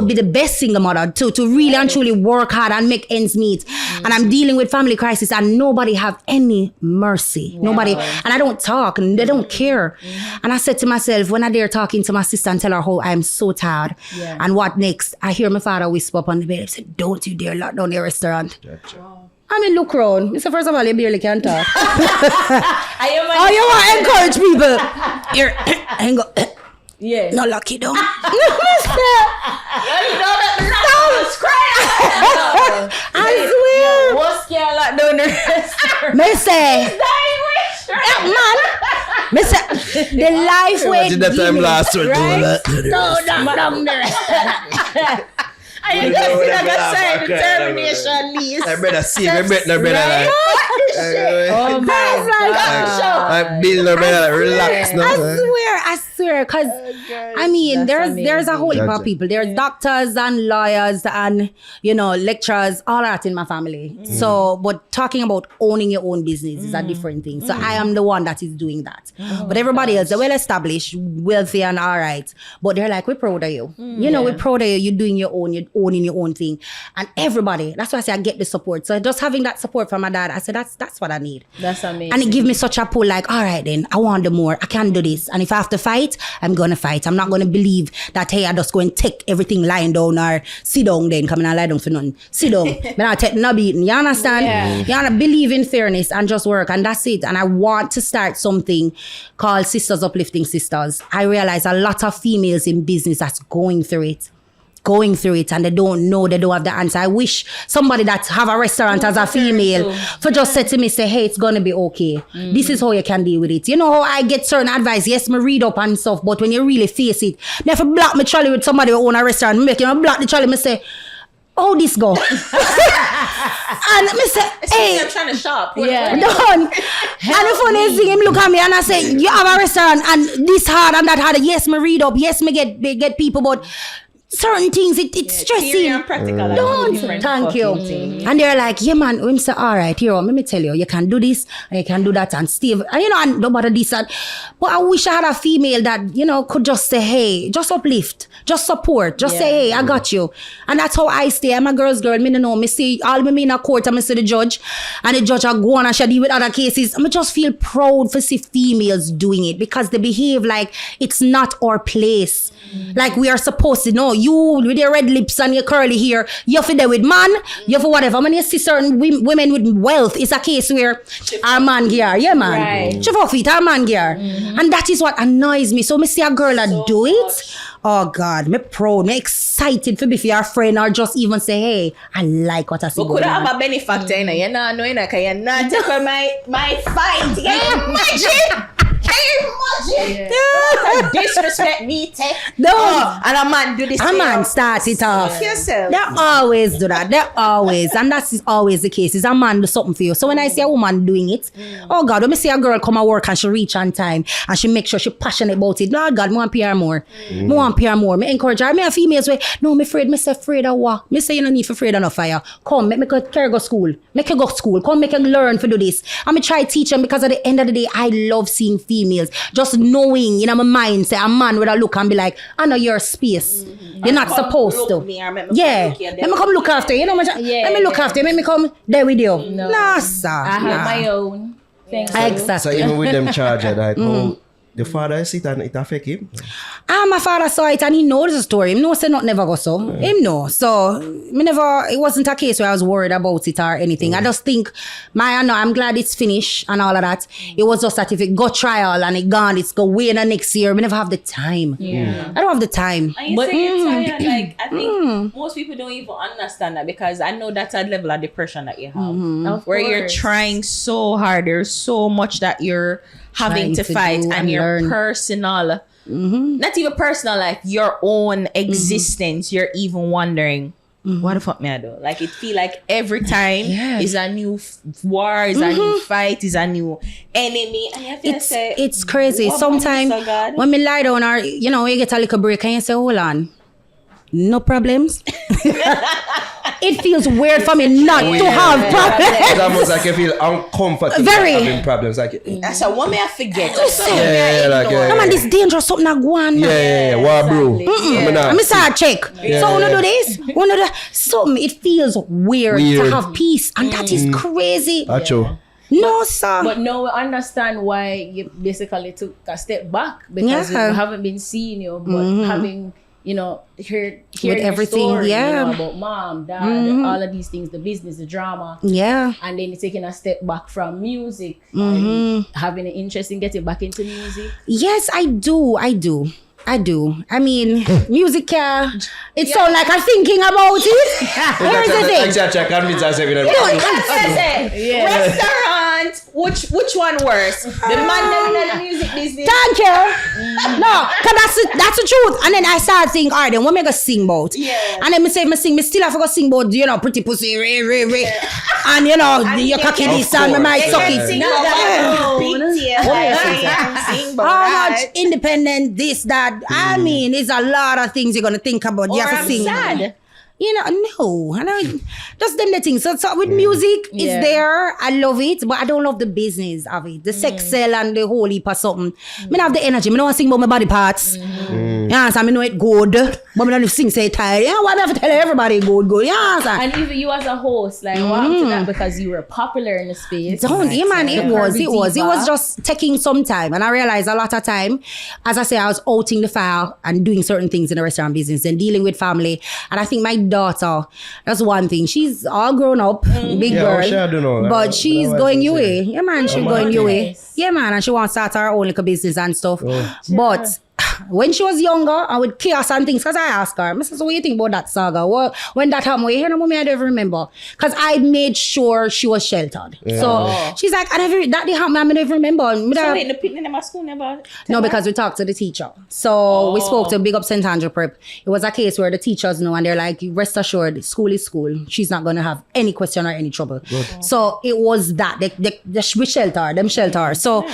be the best single mother, to really and truly work hard and make ends meet. And I'm dealing with family crisis and nobody have any mercy. Nobody. And I don't talk and they don't care. And I said to myself, when I dare talking to my sister and tell her how I'm so tired. And what next? I hear my father whisper up on the bed and said, don't you dare lock down the restaurant. I mean, look round. It's the first of all, you barely can talk. you want to encourage people. Here, hang on. Yeah. No lucky down. know that the restaurant is crying. I swear. What's scared lock down the restaurant? Me say, man. Me say, the life way that time last week. down the restaurant. I just feel like a certain determination least. I better see, I better like. Oh my God. I build no better, relax. I swear, because I mean, there's a whole heap of people. There's doctors and lawyers and, lecturers, all that in my family. So, but talking about owning your own business is a different thing. So I am the one that is doing that. But everybody else, they're well established, wealthy and all right. But they're like, we're proud of you. We're proud of you. You're doing your own, you're owning your own thing. And everybody, that's why I say I get the support. So just having that support from my dad, I said, that's what I need. That's amazing. And it give me such a pull, like, all right then, I want the more. I can do this. And if I have to fight, I'm gonna fight. I'm not gonna believe that, hey, I just go and take everything lying down or sit down then, come and lie down for nothing. Sit down. But I take no beating. You understand? Yeah. You gotta believe in fairness and just work. And that's it. And I want to start something called Sisters Uplifting Sisters. I realize a lot of females in business that's going through it and they don't know, they don't have the answer. I wish somebody that have a restaurant as a female for just say to me, say, hey, it's gonna be okay. This is how you can deal with it. You know how I get certain advice, yes, me read up and stuff, but when you really face it, me if I block me trolley with somebody who own a restaurant, me make you block the trolley, me say, how this go? And me say, hey, I'm trying to shop. Yeah. Done. And the funny thing, him look at me and I say, you have a restaurant and this hard and that hard. Yes, me read up, yes, me get people, but certain things, it's stressing. And practical. Don't. Thank you. And they're like, yeah, man. We say, all right, here, let me tell you, you can do this and you can do that. And Steve, and and don't bother this. But I wish I had a female that, could just say, hey, just uplift, just support, just say, hey, I got you. And that's how I stay. I'm a girl's girl. Me know. Me see all me in a court and me see the judge. And the judge go on and she deal with other cases. I just feel proud for see females doing it because they behave like it's not our place. Like we are supposed to know. You with your red lips and your curly hair, you're for there with man, you're for whatever. When you see certain women with wealth, it's a case where our man gear, yeah man. Right. Chief of it, our man gear. And that is what annoys me. So me see a girl that do it. Oh God, me proud, me excited for be for your friend or just even say, hey, I like what I see. But could I have a benefactor in it? You're not knowing that because you're not taking my fight. Can you imagine? Disrespect me, No. And a man do this. A man start it off. Yourself. They always do that. They always. And that is always the case. Is a man do something for you. So when I see a woman doing it, oh God, when me see a girl come and work and she reach on time and she make sure she passionate about it. No, God, me want PR more. Me want PR more. Me encourage her. Me a females way. No, me afraid. Me say afraid of what? Me say you don't need for afraid of no fire. Come, make me carry go school. Make you go school. Come, make you learn for do this. And me try teach them because at the end of the day, I love seeing females just knowing in my mind, say a man would look and be like, I know your space. You're not supposed to. Let me come look after you. Let me look after you. Let me come there with you. No, sir. I have my own thing. Exactly. So even with them charges, like, the father see it and it affect him? My father saw it and he knows the story. He knows it not never go so. Him know. So it wasn't a case where I was worried about it or anything. I just think I'm glad it's finished and all of that. It was just that if it go trial and it gone, it's go way in the next year. We never have the time. I don't have the time. And you say you're tired, like I think most people don't even understand that because I know that's a level of depression that you have. Where you're trying so hard. There's so much that you're having to fight and your personal, not even personal, like your own existence, you're even wondering, what the fuck me I do? Like, it feel like every time is a new war, is a new fight, is a new enemy. And you feel it's crazy. Sometimes when me lie down or, you get a little break and you say, hold on, no problems. It feels weird for me not to have problems. It's almost like you feel uncomfortable having problems. Like, that's what me I forget. No man, this dangerous something I go on. What bro? I'm start check. So wanna do this? Wanna do something? It feels weird to have peace, and that is crazy. No, sir. But now we understand why you basically took a step back, because we haven't been seeing you, but having heard everything, story, about mom, dad, all of these things, the business, the drama, and then taking a step back from music, and having an interest in getting back into music. Yes, I do. I mean, music, it sounds like I'm thinking about it. Here's the thing. Restaurant, which one worse? The man in the music business. Thank you. No, because that's the truth. And then I started thinking, all right, then what am I going to sing about? And then I say, me still have to go sing about, pretty pussy, and your cocky this and my mic suck it. How much independent this, that. I mean, it's a lot of things you're going to think about. You have to sing. Sad. No. I don't, just them the things. So with music, it's there. I love it, but I don't love the business of it. The sex sell and the whole heap of something. I don't have the energy. I don't want to sing about my body parts. Yeah, so I know it good, but I don't sing say tired. Yeah, why do I have to tell everybody good? Yeah, so. And even you as a host, like what happened to that, because you were popular in the space. It was just taking some time, and I realized a lot of time, as I say, I was outing the fire and doing certain things in the restaurant business and dealing with family. And I think my daughter, that's one thing. She's all grown up, big girl, I don't know. but she's going UA. Yeah, man, she's going UA. Yeah, man, and she wants to start her own little business and stuff. But when she was younger, I would chaos and things, because I asked her, I said, so what do you think about that saga? When that happened, you hear no mommy, I don't remember. Because I made sure she was sheltered. So she's like, that didn't happen, I don't remember. So they didn't in my school about? No, because we talked to the teacher. So we spoke to Big Up St. Andrew Prep. It was a case where the teachers know, and they're like, rest assured, school is school. She's not going to have any question or any trouble. So it we shelter her. So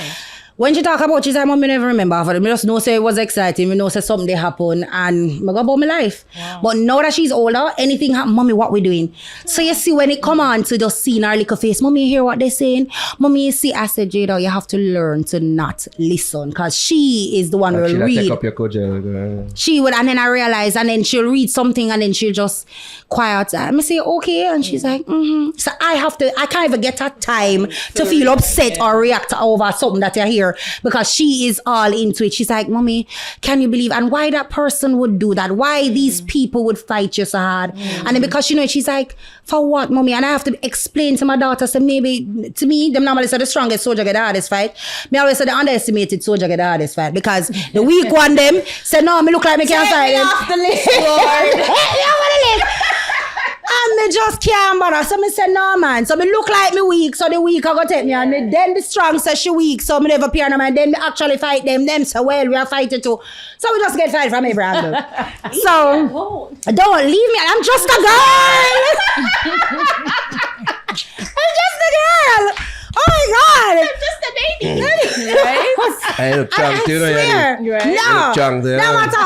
when she talk about it, she said, Mom, I never remember. I just know say it was exciting. I know say something happened, and I go about my life. But now that she's older, anything happen, Mommy, what we doing? So you see, when it come on to just seeing her little face, Mommy, you hear what they're saying? Mommy, you see, I said, Jada, you have to learn to not listen, because she is the one who will read. Take up your she would, and then I realized, and then she'll read something, and then she'll just quiet. I say, okay, and she's like, So I can't even get her time to feel upset or react over something that you hear, because she is all into it. She's like, Mommy, can you believe? And why that person would do that? Why these people would fight you so hard? And then because she's like, for what, Mommy? And I have to explain to my daughter, so maybe, to me, them normally say the strongest soldier get the hardest fight. Me always say the underestimated soldier get the hardest fight, because the weak one them say, no, me look like me can't fight them. Off the list, Lord. And me just can't bother. So me say, no, man. So me look like me weak, so the weak are going to take me. And then the strong says she weak, so me never appear no man. Then me actually fight them. Them say, well, we are fighting too. So we just get fight from every angle. So, don't leave me. I'm just a girl. I'm just a girl. Oh my God! I'm just a baby, right? I look drunk too, swear. No matter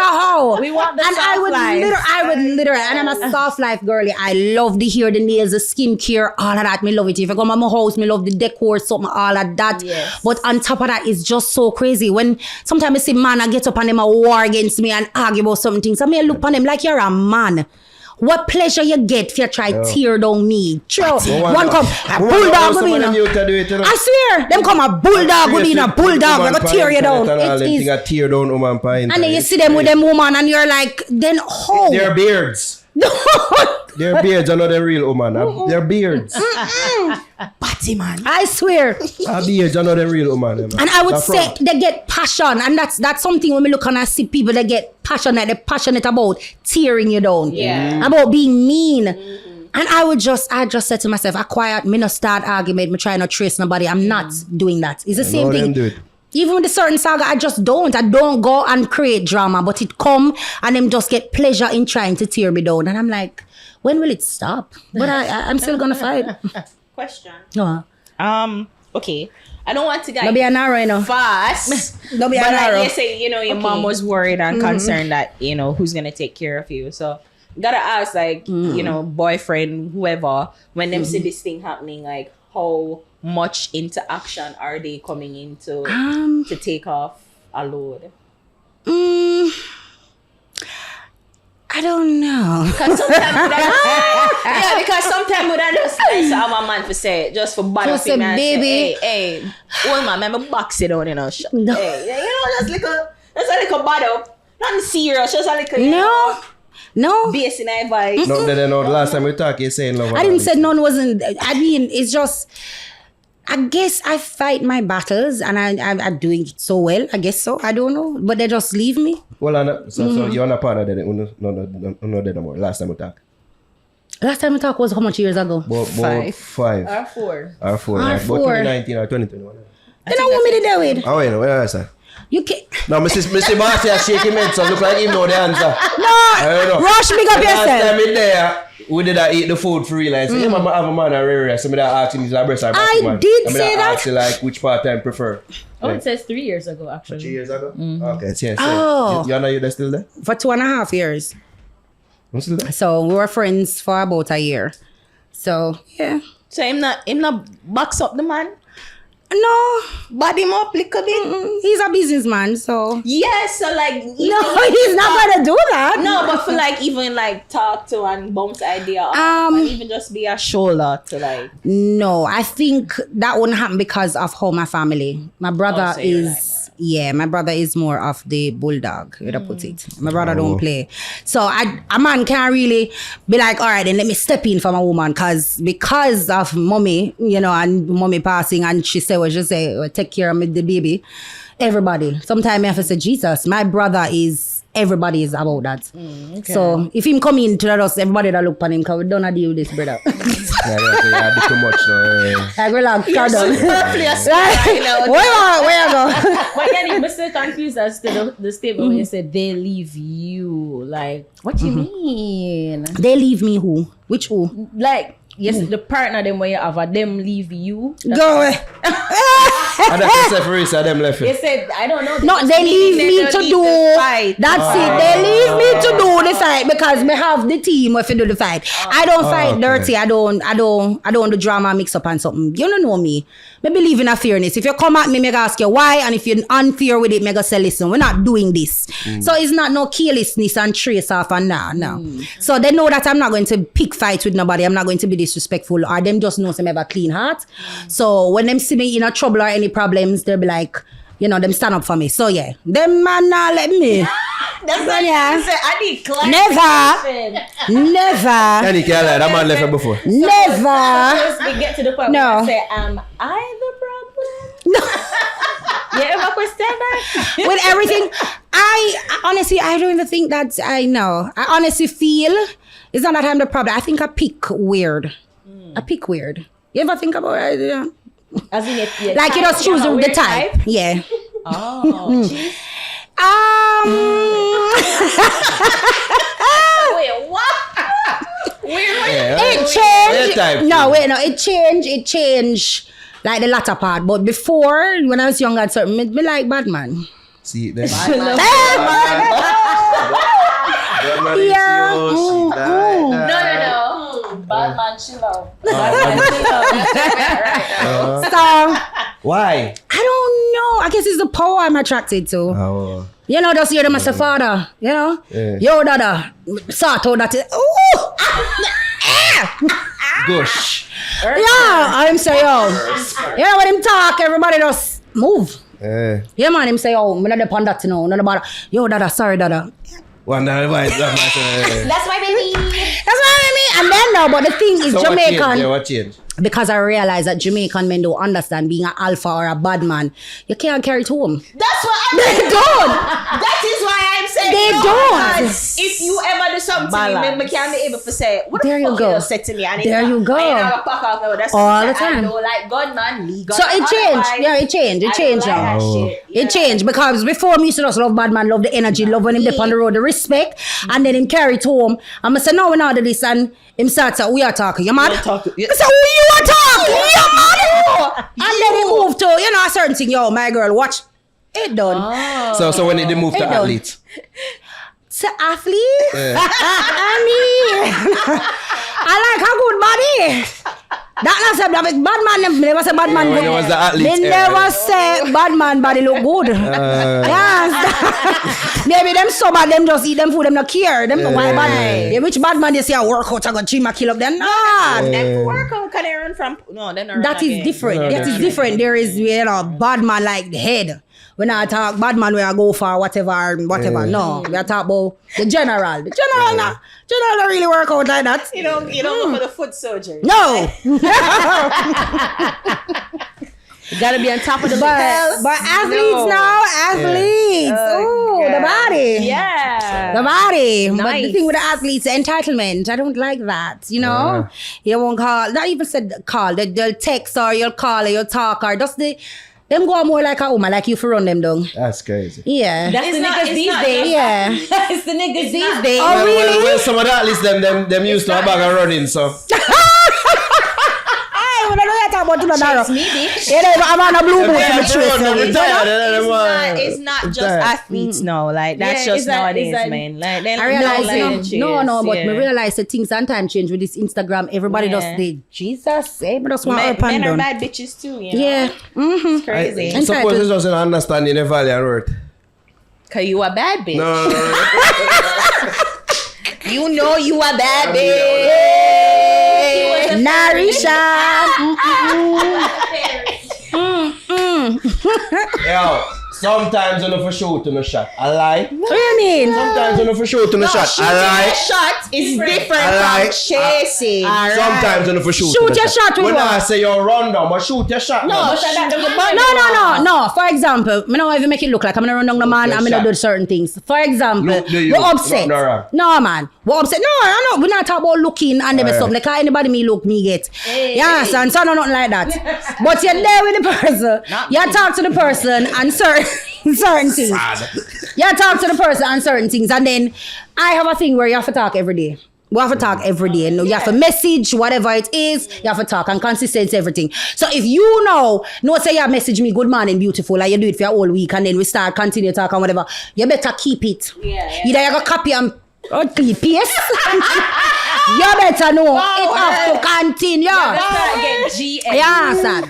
how. We want the and soft I would literally, and I'm a soft life girly. I love the hair, the nails, the skincare, all of that. Me love it. If I go to my house, me love the decor, something, all of that. Yes. But on top of that, it's just so crazy. When sometimes I see man, I get up and them a war against me and argue about something. So me look on them like you're a man. What pleasure you get if you try tear down me? True. One come, a bulldog will be in I swear, them come a bulldog will be in a bulldog. They're gonna tear you down. And then you see them with them woman and you're like, then how? Their beards. Their beards are not the real woman. Their beards. Batty man. I swear. Beards are not the real woman. And I would say they get passion. And that's something when we look and I see people that get passionate. They're passionate about tearing you down. About being mean. And I just said to myself, I quiet, me not start argument, me try not trace nobody. I'm not doing that. It's the same thing. Even with the certain saga, I don't go and create drama, but it come and them just get pleasure in trying to tear me down. And I'm like, when will it stop? But I'm still gonna fight. Question. No. Okay. I don't want to get Don't be a narrow, you know. fast. Don't be a but narrow. like you say, you know, your mom was worried and concerned that, you know, who's gonna take care of you. So gotta ask, like, you know, boyfriend, whoever, when them see this thing happening, like, how much into action are they coming into to take off a load? I don't know. Because sometimes we just like to have a man for say it, just for bad Just up him a and baby. say, hey, old man, remember box it down, you know. No. Hey, you know, just a little bad up. Nothing serious, just a little, you know, No. base in our vibe. No, the last time we talked, you saying love. I didn't say none wasn't. I mean, it's just. I guess I fight my battles and I'm doing it so well. I guess so. I don't know, but they just leave me. Well, so you're on a partner then. No, no more. Last time we talked. Last time we talked was how much years ago? About 5. Or 4. Or 4. Or Like, 4. about 2019 or 2021. Then I want me to do it. Oh, wait, no, what else? You can't. No, Mr. Barty is shaking head, so look like him know the answer. I don't know. Rush, big up Last yourself. time in there, we did eat the food for real. I said, yeah, man, I have a man area. Somebody asked him, is that breast or back I man? did Somebody say that. asked you, like, which part time prefer. Oh, it says 3 years ago, actually. 3 years ago? Okay, it's here. Oh. You know you're still there? For 2.5 years. I'm still there. So we were friends for about a year. So yeah. So him not box up the man? No. Bad him up little bit? He's a businessman, so. Yes, so like... No, he's not gonna do that. No, but for like even like talk to and bounce idea off, and even just be a shoulder to like... No, I think that wouldn't happen because of how my family. My brother so you're my brother is more of the bulldog, you put it. My brother don't play. So a man can't really be like, all right, then let me step in for my woman because of mommy, you know, and mommy passing and she said what she say, well, take care of me, the baby. Everybody. Sometimes I have to say, Jesus, my brother everybody is about that. Okay. So if him come into the house, everybody that look on him, because we don't deal with this, brother. Yeah, do too much now. Like, relax, calm down. Where you go? But then I'm still confused as to the statement when you said they leave you. Like, what you mean? They leave me who? Which who? Like, yes, the partner them where you have, them leave you. Go away. And that's the first of them left. They said, I don't know. No, they leave me to do. That's it. They leave me to do the fight because me have the team if you do the fight. I don't fight dirty. I don't do drama mix up and something. You don't know me. Me believe in a fairness. If you come at me, me ask you why, and if you're unfair with it, me go say, listen, we're not doing this. So it's not no carelessness and trace off and no. So they know that I'm not going to pick fights with nobody. I'm not going to be disrespectful, or them just know some have a clean heart. So when them see me in a trouble or any problems, they'll be like, you know, them stand up for me. So yeah, them man not let me. That's what Yeah. I need clarification. Never. Yanique, that man left her before. Never. We get to the point No. where I say, am I the problem? No. You ever question that? With everything, I honestly, I don't even think that I know. I honestly feel it's not that I'm the problem. I think I pick weird. I pick weird. You ever think about it? Yeah. As in your Like you type, just choose you have a the weird type. Yeah. Oh, geez. Wait, what? It changed. It changed. Like the latter part. But before, when I was younger, I'd certain me like Batman. See, then. Yeah. No. Batman chill out. So Why? I don't know. I guess it's the power I'm attracted to. Oh. You know, just hear them as a father. You know? Yeah. Yo, dada. Sort out that. Ooh! Gosh. Yeah, I'm say, yo. You know, when him talk, everybody just move. Yeah, man, him say, oh, I'm not upon that, you know. None about, yo, dada, sorry, dada. One that advice. That's my baby. That's what I mean. And then now, but the thing is, So Jamaican. what changed? Because I realize that Jamaican men don't understand being an alpha or a bad man. You can't carry it home. That's what They don't. That is why I'm say They no, don't. because if you ever do something to me, I can't be able to say, what the There you fuck go. you just said to me? And There you go. I pack off. That's All the I time. don't like gunman, legal. So it changed. Yeah, it changed. It changed now. It changed because before me used to just love bad man, love the energy, love when him dip on the road, the respect, and then him carry it home. And I say, no, we not do this, and him start say, we are talking. You mad? I say, who you are talking? You mad? And then he moved to, a certain thing. Yo, my girl, watch. It done. So when they move to done. athletes. To athlete? I mean, I like a good body. That not say bad man. Never say bad man. When it was the athletes. They never say bad man body look good. Yes. Maybe them so bad, them just eat them food, them not care. Them why bad. Yeah, which bad man they say a workout, I got gym, I kill up them. Nah. Them workout can they run from? No, they're not. That is different. No, That is different. There is bad man like the head. When I talk bad man, where I go for whatever. No, we are talking about the general. The general, general don't really work out like that. You don't go for the foot surgery. No. You gotta be on top of the But bus. athletes now, athletes. Oh, the body. Yeah. The body. But the Nice. thing with the athletes, the entitlement. I don't like that. You won't call, not even said call. They'll text or you'll call or you'll talk or just them go more like a woman, like you for run them down. That's crazy. Yeah. That's the niggas these not days. Yeah. It's the niggas these days. Oh, really? Well, some of the athletes, them used to a bag of running, so. I don't know that about you, Chase me, bitch. I'm on a blue boat in the It's not just athletes now. Like that's Yeah, just nowadays, man. Like they I realize don't but me realize that things sometimes change with this Instagram. Everybody Yeah. does the Jesus, but just want up and men are down. bad bitches too. You know? Yeah. Mm-hmm. It's crazy. And Suppose it's just an understanding the value and worth. Cause you a bad bitch. No. You know you a bad bitch. Narisha. Yo, sometimes you know for shoot to no shot. I lie. What do you mean? Sometimes you know for shoot to no shot. I lie. Shot is different I like- from chasing. Sometimes you know for shoot. Shoot to no your shot with when what? I say you're run down, but shoot your shot. No. For example, I don't even make it look like I'm gonna run down the man. I'm gonna do certain things. For example, Look, do you? we're upset. No. Man, we're upset. No. We're not talking about looking and them stuff. Like how anybody me look, me get. Yes, and so nothing like that. But you're there with the person. You talk to the person and certain things. You talk to the person and certain things, and then I have a thing where you have to talk every day. We have to talk every day. You have to message whatever it is. You have to talk and consistency everything. So if you know say you message me good morning beautiful, like you do it for a whole week, and then we start continue talk and whatever, you better keep it. Either you go copy and paste. You better know it have to continue. You understand?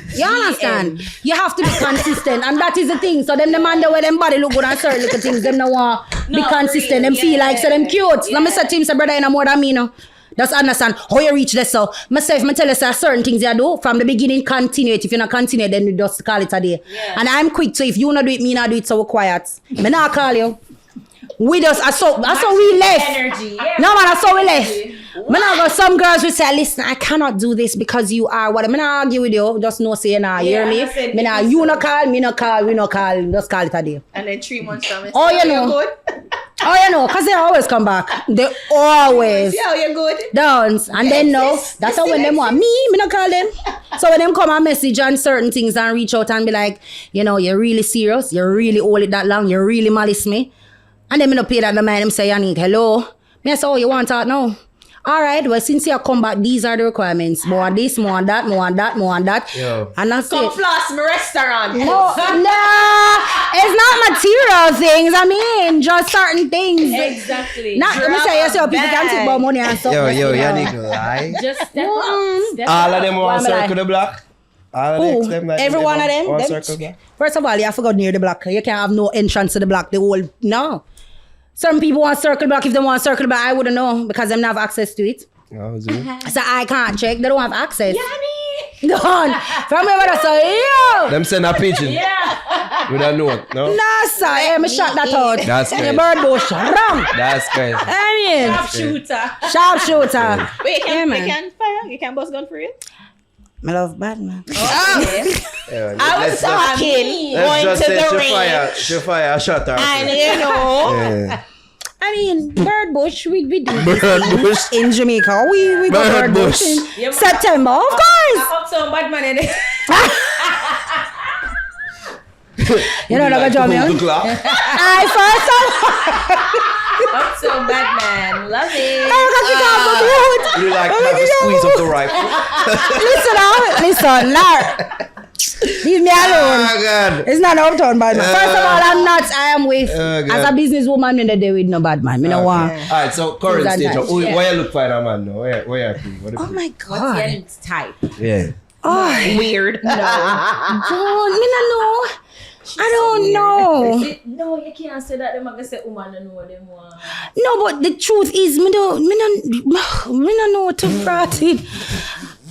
You have to be consistent, and that is the thing. So them the man where them body look good and certain little things, them no want be consistent. Them feel like so them cute. Let me say to him, say brother, you know more than me, no. Just understand how you reach this. So myself, I tell you certain things you do from the beginning, continue it. If you not continue, then you just call it a day. And I'm quick, so if you not do it, me not do it, so we're quiet. Me not call you. We just, that's how we left. Energy. No man, that's how we left. Some girls will say, listen, I cannot do this because you are what. I'm not argue with you. Just no say nah, you hear me? You no call, me no call, we no call. Just call it a day. And then 3 months from Oh, you know. good. Oh, you know, because they always come back. They always Yeah, you're good. dance. And then no, that's how when them want me no call them. So when them come and message on certain things and reach out and be like, you're really serious, you really hold it that long, you really malice me. And then me no pay that the mind, them say, Yanique, hello. Me say, you want to talk now? All right, well, since you come back, these are the requirements. More this, more that, more that, more that. Yo. And that's Come it. floss my restaurant. No, it's not material things. I mean, just certain things. Exactly. Not, let me say, people can think about money and stuff. Yo, Yanique lie. Just step up. All of them want Why am I circle the block. All of them. Every one of them. Want them- circle block. First of all, you have to go near the block. You can't have no entrance to the block. The whole, no. Some people want circle block. If they want circle block, I wouldn't know because them not have access to it. Oh, is it? So I can't check. They don't have access. Gone. From where I say, yo. Them send a pigeon. With a note, no? No, sir. Hey, me shot that out. That's Your crazy. bird bush. Wrong. That's crazy. I mean, sharpshooter. Wait, Yeah, man. you can fire? You can bust gun for it? I love Batman. Yeah, I was talking, going let's just to say the ring. she fire a shot or And two. you know, Yeah. I mean, Bird Bush, we do Bird Bush. in Jamaica. We go Bird Bird Bush Bush. in September, of course. I hope some bad man in it. You know what I'm The talking clock. I first Hope so bad man. Love it. You like have a squeeze of the rifle. Listen, Lar. Leave me alone. Oh, God. It's not uptown bad man. First of all, I am with God. as a businesswoman in the day with no bad man. Me no want. Alright, so current Things stage. are nice. Where you look for a man now? Where you be? Oh my What's God. Yanique's type? Yeah. Oh, Weird. don't. Me no know. I don't know. No, you can't say that. Them gonna say woman don't know what them want. No, but the truth is, me no know what to frat it.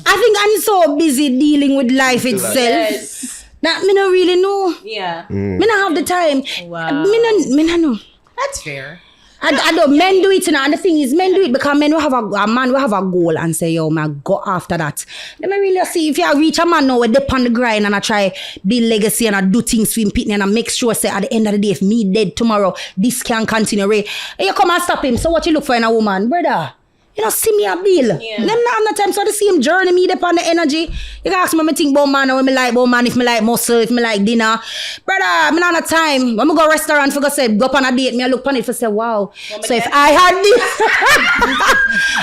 I think I'm so busy dealing with life itself. Yes. That me no really know. Yeah. Me no have the time. Wow. Me no know. That's fair. I don't. Men do it, you know. And the thing is, men do it because men will have a man will have a goal and say, yo, man, go after that. Let me really see if you reach a man now, we dip on the grind and I try build legacy and I do things for him, pitney, and I make sure, say, at the end of the day, if me dead tomorrow, this can continue. Right? And you come and stop him. So what you look for in a woman, brother? You know, see me a bill. Yeah. Them not have no time, so the same journey me dip on the energy. You can ask me what I think about man, or what me like about man, if me like muscle, if me like dinner. Brother, me not have no time. When me go restaurant for go say, go up on a date, me I look on it for say, wow. So if I had this,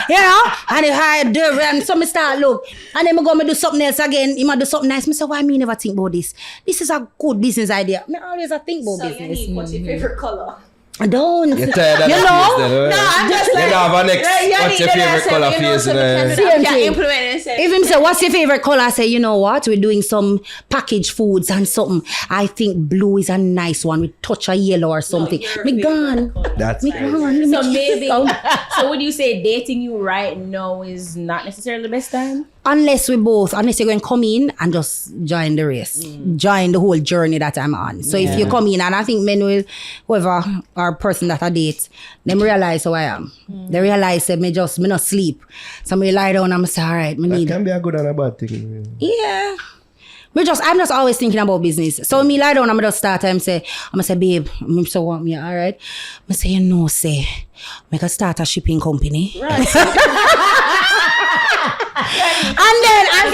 you know, and if I do, and so me start look, and then me go me do something else again, he might do something nice. Me say, why me never think about this? This is a good business idea. Me always a think about So business. Yanique, what's your favorite color? I don't. You're tired of You the know? face then, No, I'm just You like, don't have a next. What's your favorite color face? Same thing. Implement and say, If him say, what's your favorite color? I say, you know what? We're doing some packaged foods and something. I think blue is a nice one with touch of yellow or something. your Me favorite gone. color. That's Me crazy. gone. So maybe. So would you say dating you right now is not necessarily the best time? Unless you're going to come in and just join the race. Join the whole journey that I'm on. So if you come in, and I think men will, whoever or person that I date, them realize who I am. They realize that me not sleep. So me lie down and I say, all right, me That need. can be a good and a bad thing. Yeah. I'm just always thinking about business. So me lie down, I'm just start and say, babe, I'm so want me, all right? I say, you know, say, I can start a shipping company. Right. And then I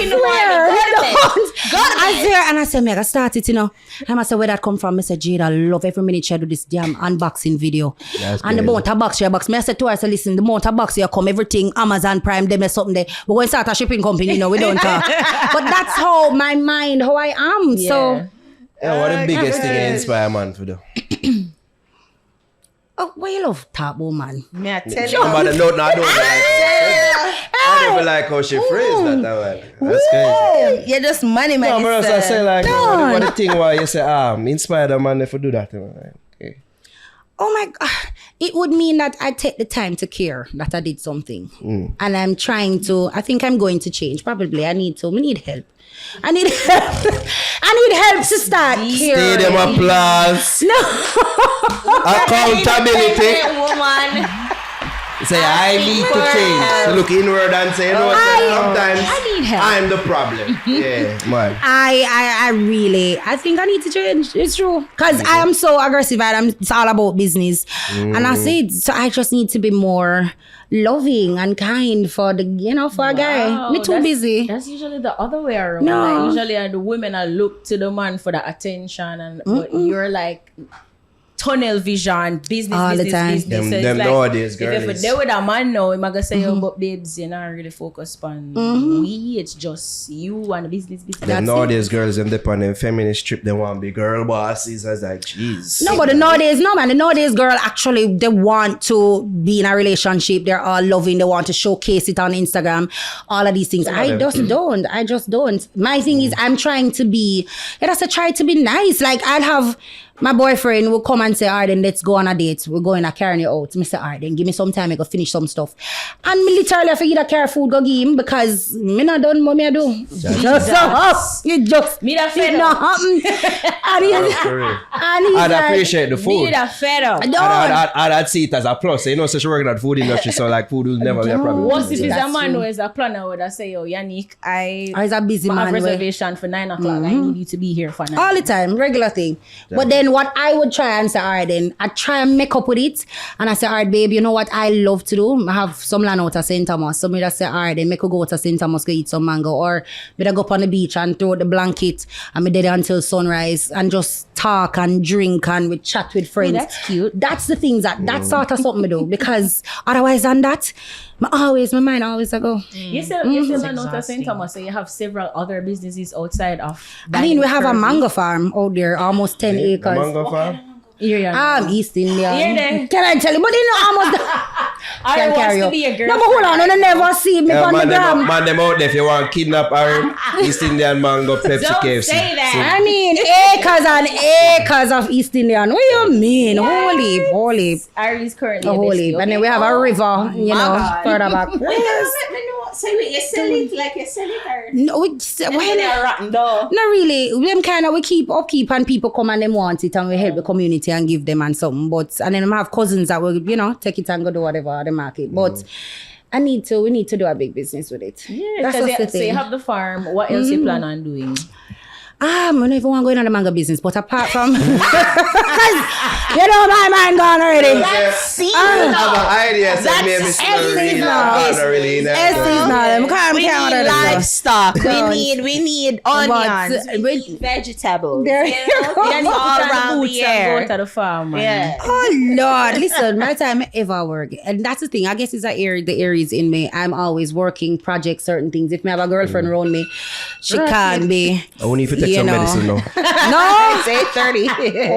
swear, and I said, I start it, you know. And I said, where that come from? I said, Jade, I love every minute she do this damn unboxing video. That's And the crazy. amount of box she box. I said to her, I said, listen, the amount of box you come, everything, Amazon Prime, them or something there. We're going to start a shipping company, you know, we don't talk. But that's how my mind, how I am. So, Yeah, what the biggest thing you inspire a man for do? oh, why you love talk about, man? me I tell you. Somebody no, I don't like I don't like how she phrased that. That's crazy. You're just money man. No, but I say like, what the thing why you say, inspire the man if you do that. You know, like, okay. Oh my God. It would mean that I take the time to care that I did something. And I'm trying to, I think I'm going to change. Probably we need help. I need help to start caring. Stadium applause. No. Accountability. Woman. Say, I need to change. So look inward and say, you know what, sometimes I need help. I'm the problem. Yeah, man. I think I need to change. It's true. Because I am so aggressive and it's all about business. And I said, so I just need to be more loving and kind for for a guy. Me too busy. That's usually the other way around. No. Like, usually the women are look to the man for the attention, and but you're like tunnel vision, business, All the time. business. Them So it's like, nowadays if you're girls. there with a man now, I'm gonna say, but babes, you're not really focused on we. It's just you and the business. Them nowadays girls, them dip on them feminist trip, they want to be girl bosses. I was like, jeez. No, but the nowadays girl actually, they want to be in a relationship. They're all loving. They want to showcase it on Instagram. All of these things. I just don't. My thing is I'm trying to be, try to be nice. Like I'll have my boyfriend will come and say, all right, then let's go on a date. We're going to carry you out. I say, all right, then give me some time. I go finish some stuff. And me literally, I forget to carry food, go give him because me not done what me I do. You just, Me that it fed not up. happen. And he's I'd like, appreciate the Me food. that fed up. I'd see it as a plus. You know, so she working at the food industry, so like food will never be a problem. What if it's a That's man true. who is a planner? Would I say, yo, Yanique, Or is a busy I have man. reservation for 9 o'clock. I need you to be here for 9. All the time, regular thing. But then then what I would try and say, all right, then I try and make up with it. And I say, all right, babe, you know what I love to do? I have some land out of St. Thomas. So me just say, all right, then make go to St. Thomas go eat some mango. Or me go up on the beach and throw the blanket and me there until sunrise and just talk and drink and we chat with friends. That's cute. That's the things that's sort of something me do. Because otherwise than that, my mind always I go. You still land out of St. Thomas, so you have several other businesses outside of I mean, we have a mango farm out there, almost 10 acres. Mango farm? East India. You're there. Can I tell you? But you know, almost. I wants to be a girl. No, but hold on, I never see me on the gram. Man, them out there if you want to kidnap her, East Indian mango, Pepsi, Don't KFC. say that. I mean, acres and acres of East Indian. What do you mean? Yes. Holy. Ari's currently Holy. And then we have a river, you know, God. further back. So wait, you sell it like you sell it or? No, They're rotten though. not really. Them kind of we keep upkeep and people come and them want it and we help the community and give them and something. But and then I have cousins that will, you know, take it and go do whatever at the market. But we need to do a big business with it. Yeah, That's the so thing. you have the farm. What else you plan on doing? I don't even want to go into the mango business, but apart from, because you know my mind gone already. I have an idea, so maybe it's not really We need livestock. We need onions. We need vegetables. There You you know, go. it's all around the Go air. to the farm, man. Yeah. Oh Lord, listen, my time ever work, and that's the thing. I guess it's the Aries in me. I'm always working projects, certain things. If me have a girlfriend around me, she can't be. I won't even take some medicine now. No, It's 8:30.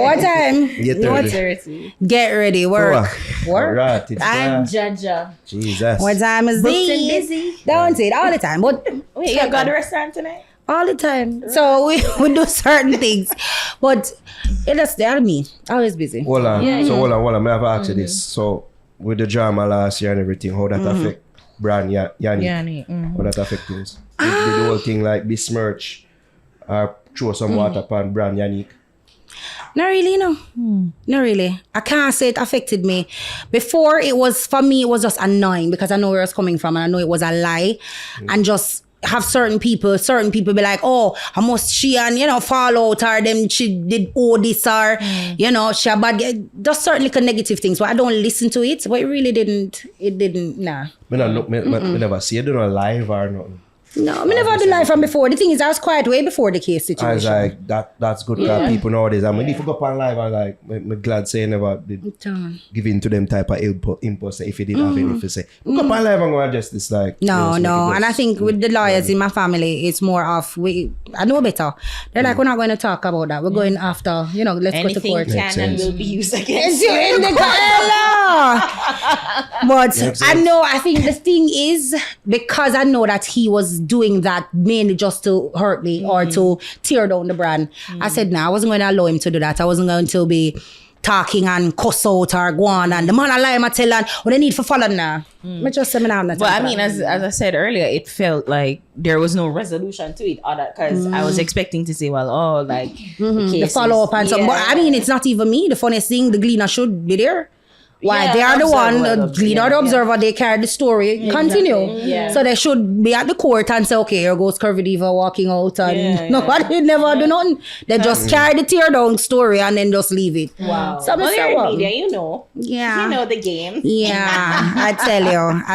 what time? Get 30. Get ready, work. Right, it's I'm Jaja. Jesus. What time is Booked and this? busy. Don't say it all the time, but Wait, you got a restaurant tonight? all the time. So we do certain things, but it just there me. Always busy. Hold on. Hold on. I have to ask you this. So with the drama last year and everything, how that affect brand Yanique? How that affect things? Did the whole thing like besmirch or throw some water upon brand Yanique? Not really, no. Not really. I can't say it affected me. Before it was, for me, it was just annoying because I know where it's coming from and I know it was a lie. And just have certain people be like, oh, I must she and, you know, fall out or them she did all this or, you know, she a bad guy. Just certain little negative things. But I don't listen to it. But it really didn't, nah. Me never see you do no live or nothing. No, I never do live from before. The thing is, I was quiet way before the case situation. I was like, that's good because people nowadays, and when you go up on live, I'm like, I'm glad say never did give in to them type of impulse if you did have anything to say. Go up on live and go adjust this like. No. And I think with the lawyers in my family, it's more of, I know better. They're like, we're not going to talk about that. We're going after, you know, let's go to court. Anything can and will be used against You in the But I think the thing is, because I know that he was doing that mainly just to hurt me or to tear down the brand. I said, I wasn't going to allow him to do that. I wasn't going to be talking and cuss out or go on and the man I lie him tell and what they need for follow now. I just say But I mean, as I said earlier, it felt like there was no resolution to it, because I was expecting to say, well, the follow up and something. But I mean, it's not even me. The funniest thing, the Gleaner should be there. Why they are the one, the Gleaner, the observer, they carry the story, continue. Yeah. So they should be at the court and say, okay, here goes Curvy Diva walking out and nobody never do nothing. They just carry the tear down story and then just leave it. Wow. So well, they're in media, you know. Yeah. You know the game. Yeah, I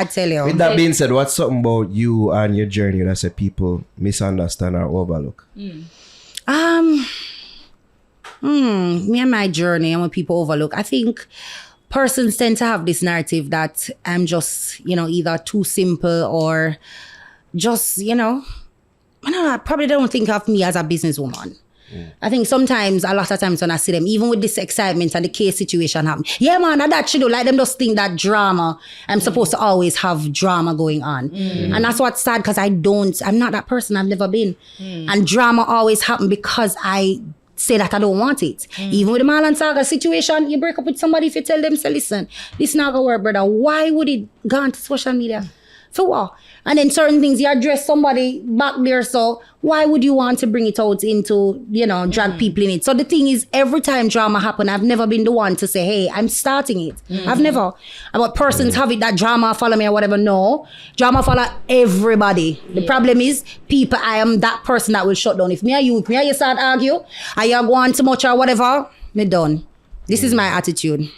tell you. With that being said, what's something about you and your journey that say people misunderstand or overlook? Me and my journey and what people overlook, I think persons tend to have this narrative that I'm just, you know, either too simple or just, you know, I don't know, I probably don't think of me as a businesswoman. I think sometimes, a lot of times when I see them, even with this excitement and the case situation happen, yeah man, that should do, like them just think that drama, I'm supposed to always have drama going on. And that's what's sad, because I'm not that person, I've never been. And drama always happen because I say that I don't want it. Even with the Marlon Saga situation, you break up with somebody if you tell them, say, listen, this not gonna work, brother. Why would it go on to social media? For what? And then certain things, you address somebody back there, so why would you want to bring it out into, you know, drag people in it? So the thing is, every time drama happen, I've never been the one to say, hey, I'm starting it. I've never. About persons have it that drama follow me or whatever. No. Drama follow everybody. The problem is, people, I am that person that will shut down. If me and you start argue, and you go on too much or whatever, Me done. This is my attitude.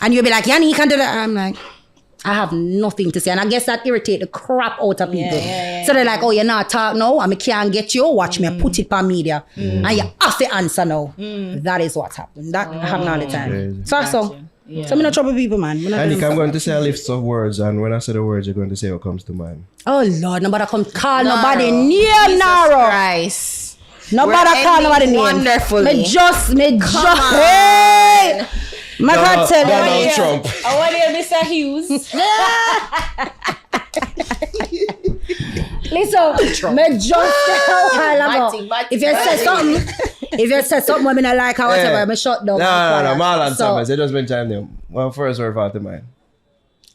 And you'll be like, Yanni, you can do that. I'm like, I have nothing to say. And I guess that irritate the crap out of people. So they're like, oh, you're not talk now. I can't get you. Watch me. I put it on media. And you have to answer now. That is what's happened. That happens all the time. So I'm not trouble people, man. Yanique, I'm going to say a list of words. And when I say the words, you're going to say what comes to mind. Oh, Lord. Nobody come call nobody near narrow. Christ. Nobody call nobody name. Wonderfully. Me just. Hey! My God tell Donald Trump. I want to hear Mr. Hughes. Listen, me just if you say something when I don't like or whatever, me shut down. No, Marlon Thomas, you just been telling them. Well, first word out of mine.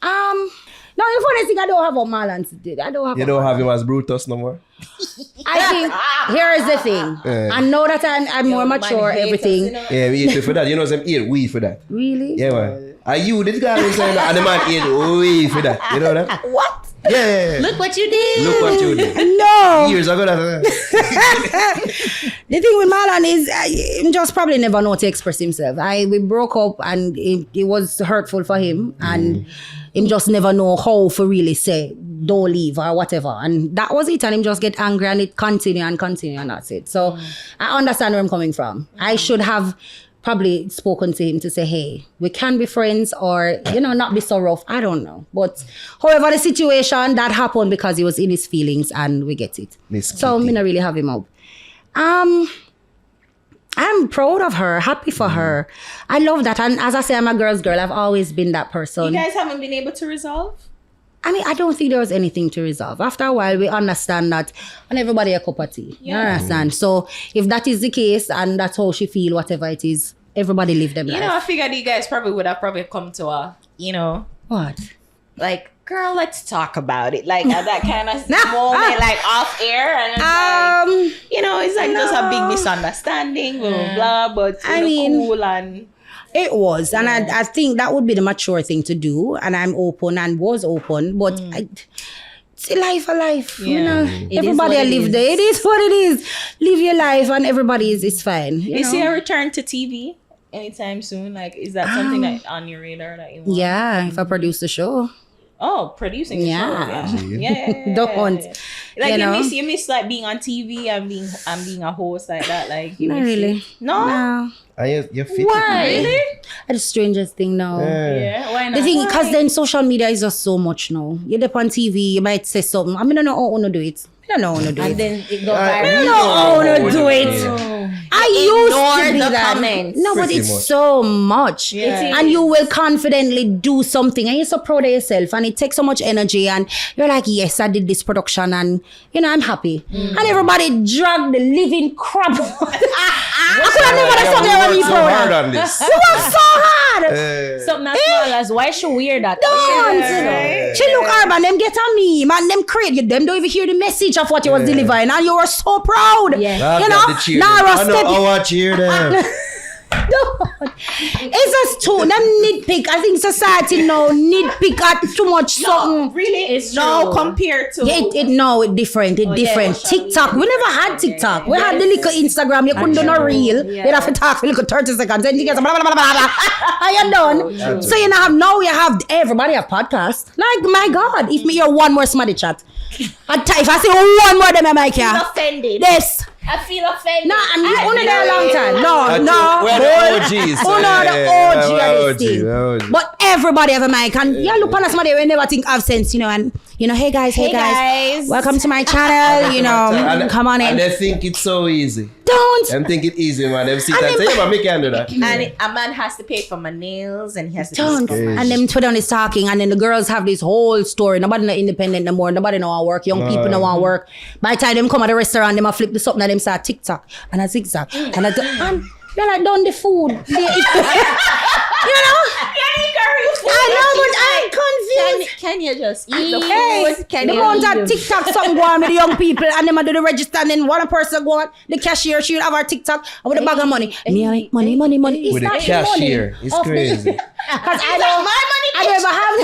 No, the funny thing I don't have a Marlon today. You don't have him as Brutus no more? I think here is the thing. I know that I'm more mature, everything. Yeah, we eat it for that. You know them eat we for that. Really? Yeah, man. Are you this guy who's saying that? And the man eat we for that. You know that? What? Yeah. Look what you did. No. Years ago, that. The thing with Marlon is he just probably never know to express himself. We broke up and it was hurtful for him and him just never know how to really say don't leave or whatever. And that was it. And him just get angry and it continue and that's it. So I understand where I'm coming from. I should have probably spoken to him to say, hey, we can be friends or, not be so rough. I don't know. But however, the situation that happened because he was in his feelings and we get it. So I'm not really have him up. I'm proud of her, happy for her. I love that. And as I say, I'm a girl's girl. I've always been that person. You guys haven't been able to resolve? I mean, I don't think there was anything to resolve. After a while, we understand that and everybody a cup of tea. You understand? So if that is the case and that's how she feel, whatever it is, everybody live them life. I figured you guys probably would have come to a, What? Like, girl, let's talk about it. Like at that kind of moment, like off air. And it's like just a big misunderstanding, blah, blah, blah. But I mean, cool and... It was. And I think that would be the mature thing to do. And I'm open and was open. But it's a life. Everybody live there. It is what it is. Live your life and everybody is fine. You see a return to TV anytime soon? Like, is that something that on your radar that you want? Yeah, if I produce the show. Oh, producing the show. Yeah. Don't. Like you miss like being on TV and being a host like that. Like you not really. It? No. You fit Why? it. Really? The strangest thing now. Yeah. Why not? The thing, because then social media is just so much now. You're up on TV, you might say something. I don't know how to do it. I don't know how to do it. And then it goes I viral. don't know how to do it. I used to be that. Comments. No, but it's so much. Yeah. And you will confidently do something and you're so proud of yourself and it takes so much energy and you're like, yes, I did this production and I'm happy. And everybody dragged the living crap. I could have never done something when you so hard on this. It was so hard. Something as small as why she wear that? Don't. She look urban, them get on me, man, them create, them don't even hear the message of what you was delivering and you were so proud. I watch cheer them. It's just too them nitpick. I think society now nitpick at too much something. Really, it's no compared to it's different. It's different. TikTok. We never had TikTok. We had the little Instagram. You couldn't do no reel. You have to talk for little 30 seconds. Then you get blah blah blah blah blah. Are you done? So you have everybody have podcasts. Like my God, if me hear one more smarty chat, if I say one more, them I might care. Offended. Yes. I feel offended. No, I'm only there a long time. No. We're the OGs. The OG of this thing. But everybody have a mic. And you look on us, somebody will never think of sense, and hey guys, welcome to my channel, come on in. And they think it's so easy. Don't. Them think it easy, man. Them see that. Say, but me can do that. And a man has to pay for my nails and he has to don't. And them Twitter is talking and then the girls have this whole story. Nobody not independent no more. Nobody know how to work. Young people know how to work. By the time them come at the restaurant, them a flip this up and them start TikTok and a zigzag. And you're like, done the food. I know, but I'm confused. Can you just eat the food? Can you on that TikTok something go on with the young people and them do the register and then one person go on, the cashier, she'll have our TikTok with a bag of money. Me, money. It's with not the cashier. money. It's crazy. Because I don't have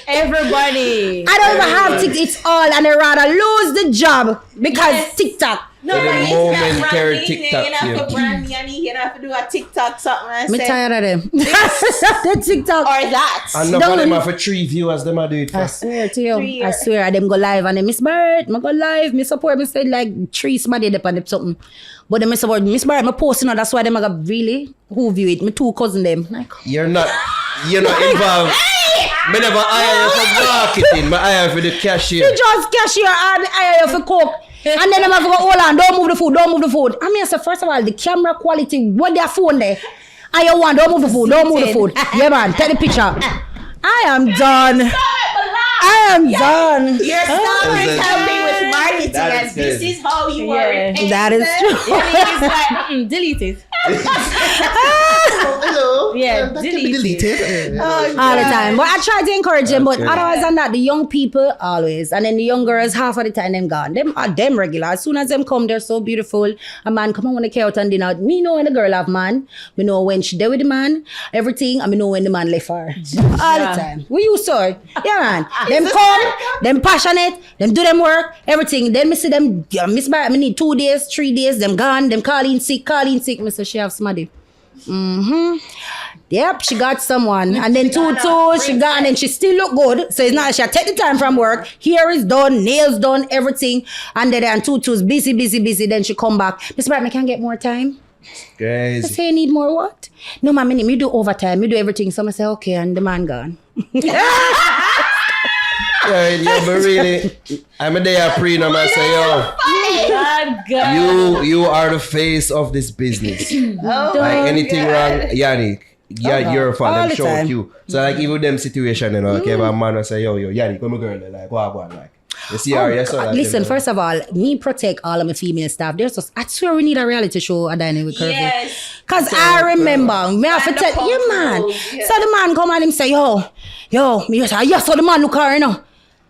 everybody. I don't even have TikTok. It's all and I rather lose the job because TikTok. No, the but momentary TikTok. You have to brand Yanique, you have to do a TikTok something and Me say, tired of them. The TikTok. or that. And none of them have for 3 viewers, them a do it I fast. swear to you. I swear. Them go live and then Miss Barrett, I go live. Me support. Me said like 3 somebody dep on them something. But then me support Miss Barrett. Me posting on. That's why them I go really who view it. Me 2 cousin them. Like, You're not involved. Me never hire you for marketing. Me hire you for the cashier. you just cashier and I for cook. And then I'm going to go, hold on, don't move the food. I mean, so first of all, the camera quality, what their phone there. I want, don't move the food. Yeah, man, take the picture. I am done. Done. Your star is helping with marketing, and this is how you are. That is true. It's like, delete it. Hello. Yeah, delete it. All the time. But I try to encourage them, but otherwise than that, the young people always. And then the young girls, half of the time, them gone. Them are them regular. As soon as them come, they're so beautiful. A man come on when they care out and dinner. Me know when the girl have man. Me know when she there with the man. Everything. And me know when the man left her. All the time. We used to. Yeah, man. Them come, them passionate, them do them work, everything. Then me see them, Miss Barrett, me need 2 days, 3 days, them gone, them calling sick. Me say she have somebody. Yep, she got someone. And then 2 she gone and she still look good. So it's not, she take the time from work. Hair is done, nails done, everything. And then 2 is busy. Then she come back. Miss Barrett, me can get more time. Crazy. I say, you need more what? No, ma'am, me do overtime. Me do everything. So I say, okay, and the man gone. Yeah, but really, I'm a day a pre-num and say, you are the face of this business. Like anything wrong, Yanique, your fault. Them show you. So like even them situation, you know, okay, but a man will say, yo, Yanique, come a girl, like, what, like. You see her, yes, or listen, first of all, me protect all of my female staff. There's just, I swear we need a reality show at Yanique Curvy. Yes. Cause I remember, me have to tell you, man. Yeah. So the man come and him say, yo, me say, yes, so the man look her, you know.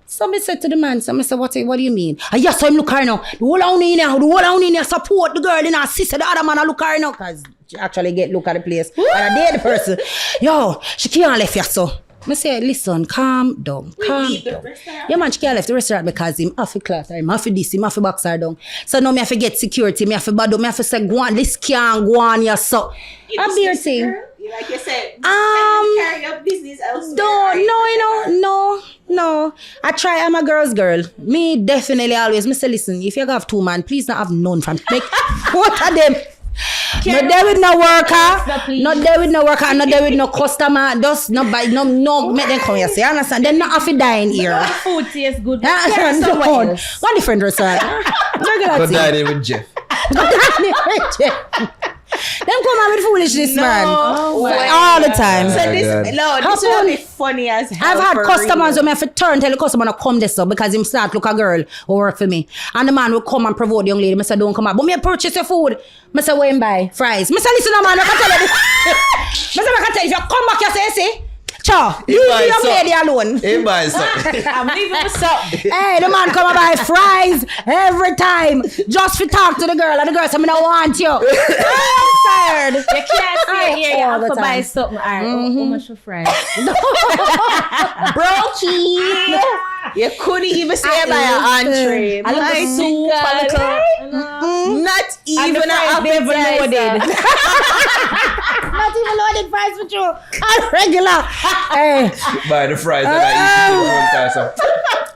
So me said to the man, so I said, what do you mean? Yes, so him look her now. The whole on in here support the girl, and I sister, the other man I look her now. Cause she actually get look at the place. And I dare the person. Yo, she can't left you so. I say, listen, calm down. Yeah, man, she can't left the restaurant because him have to class her, him have to this, him have to box her down. So now me have to get security, me have to bado, me have to say, go on, this can't go on, yeah, so. I'm beer thing. Like you said, carry up business elsewhere. No. I try, I'm a girl's girl. Me definitely always, me say, listen, if you have 2 man, please not have none from, make both of them. Not there with no worker, not there with no worker, not there with no customer. Just no buy, no make them come here. See, understand? They're not have to die in here. The food tastes good. One different restaurant. Go dine with Jeff. Them come out with foolishness, man. All the time. So this will be funny as hell. I've had customers who me have to turn tell the customer to come this up because him start look a girl who work for me. And the man will come and provoke the young lady. I say, don't come out. But me purchase your food. I say, where him buy? Fries. I say, listen, man, I can tell you this. I can tell you, if you come back, you say, Cha, leave the young lady alone. He buys something. I'm leaving for something. Hey, the man come and buy fries every time just to talk to the girl. And the girl say, I don't want you. I'm tired. You can't stay here. You have to buy something. All right, how much for fries? Brokey. You couldn't even say buy an entree. A little soup, not even an loaded. Not even loaded fries for you. Regular. Hey. Buy the fries that I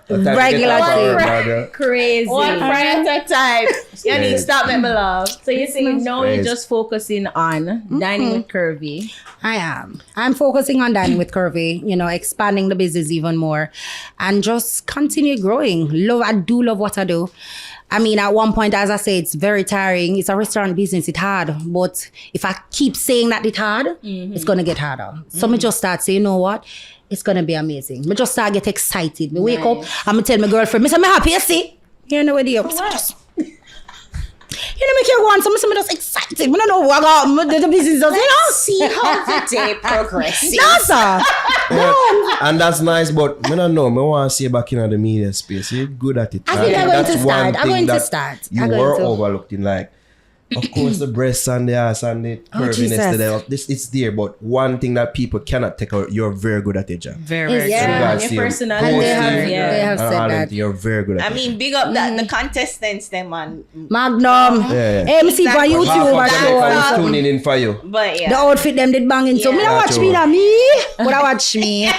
eat regular crazy. One fry at a time. You need to stop me love. So you see, now you're just focusing on dining with Curvy. I am. I'm focusing on dining with Curvy, expanding the business even more and just continue growing. I do love what I do. I mean, at one point, as I say, it's very tiring. It's a restaurant business. It's hard. But if I keep saying that it's hard, it's going to get harder. So me just start saying, you know what? It's going to be amazing. Me just start get excited. Me wake up, I'm going to tell my girlfriend, me say, I'm happy, you see? You know what it is. Just, make you go on. So me just excited. I don't know what I got. The business does, See how the day progresses. No, sir. And that's nice, but I don't know. I want to see you back in the media space. You're good at it. I think I'm going to start. I'm going to start. You were overlooked in Of course, the breasts and the ass and the curviness, it's there. But one thing that people cannot take out, you're very good at it, Jack. Very, your personality. And they have said that. You're very good at it. I mean, big up that the contestants, them man. Magnum. MC for YouTube. I was tuning in for you. But yeah, the outfit them did banging. So me not watch me, not me. But I watch me.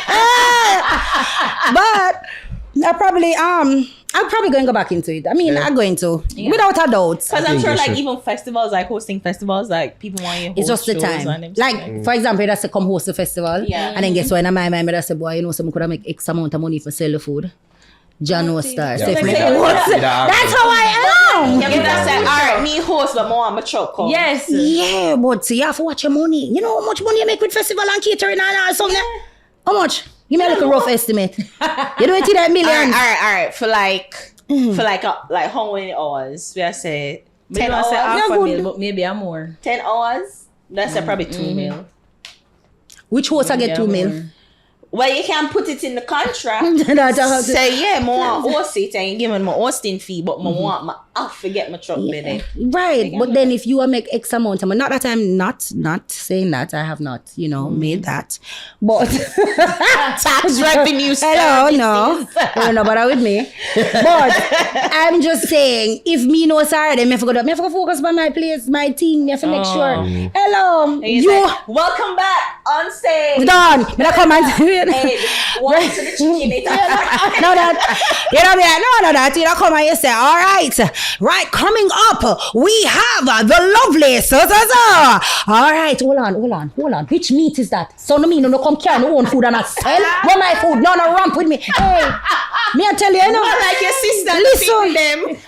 But I'm probably going to go back into it. I mean, I'm going to, without a doubt. Because I'm sure, like, even festivals, like hosting festivals, like, people want you to host it's just the time. Like, for example, that's to come host a festival. Yeah. And then guess what? In my mind, I say, boy, you know, someone could have make X amount of money for sell the food. John no star. Yeah. That's how I am. Yeah, but that's like, all right, me host, but more I'm a truck. Yes. Yeah, but you have to watch your money. You know how much money you make with festival and catering and something? Yeah. How much? Give me like a rough estimate. You don't see that millions. All right. For how many hours? We have say 10 hours. Half a mil, but maybe I'm more. 10 hours? That's probably 2 mil. Which host I get 2 mil? Well, you can put it in the contract. Say, yeah, more host it and you give me my hosting fee, but I want my forget my truck there. Right. But then if you make X amount of money, not that I'm not saying that, I have not, made that. But tax revenue. Hello, no. Don't know about with me. But I'm just saying, if me know sorry, then I have to focus on my place, my team, I have to make sure. Hello. You like, welcome back on stage. Done. I come and hey, welcome to the chicken. No, that. You know me? No, that. You come and you say, all right, coming up, we have the lovely All right, hold on. Which meat is that? So no me no come carry no own food and I sell. What my food? No, ramp with me. Hey, me I tell you, you know. Like your sister.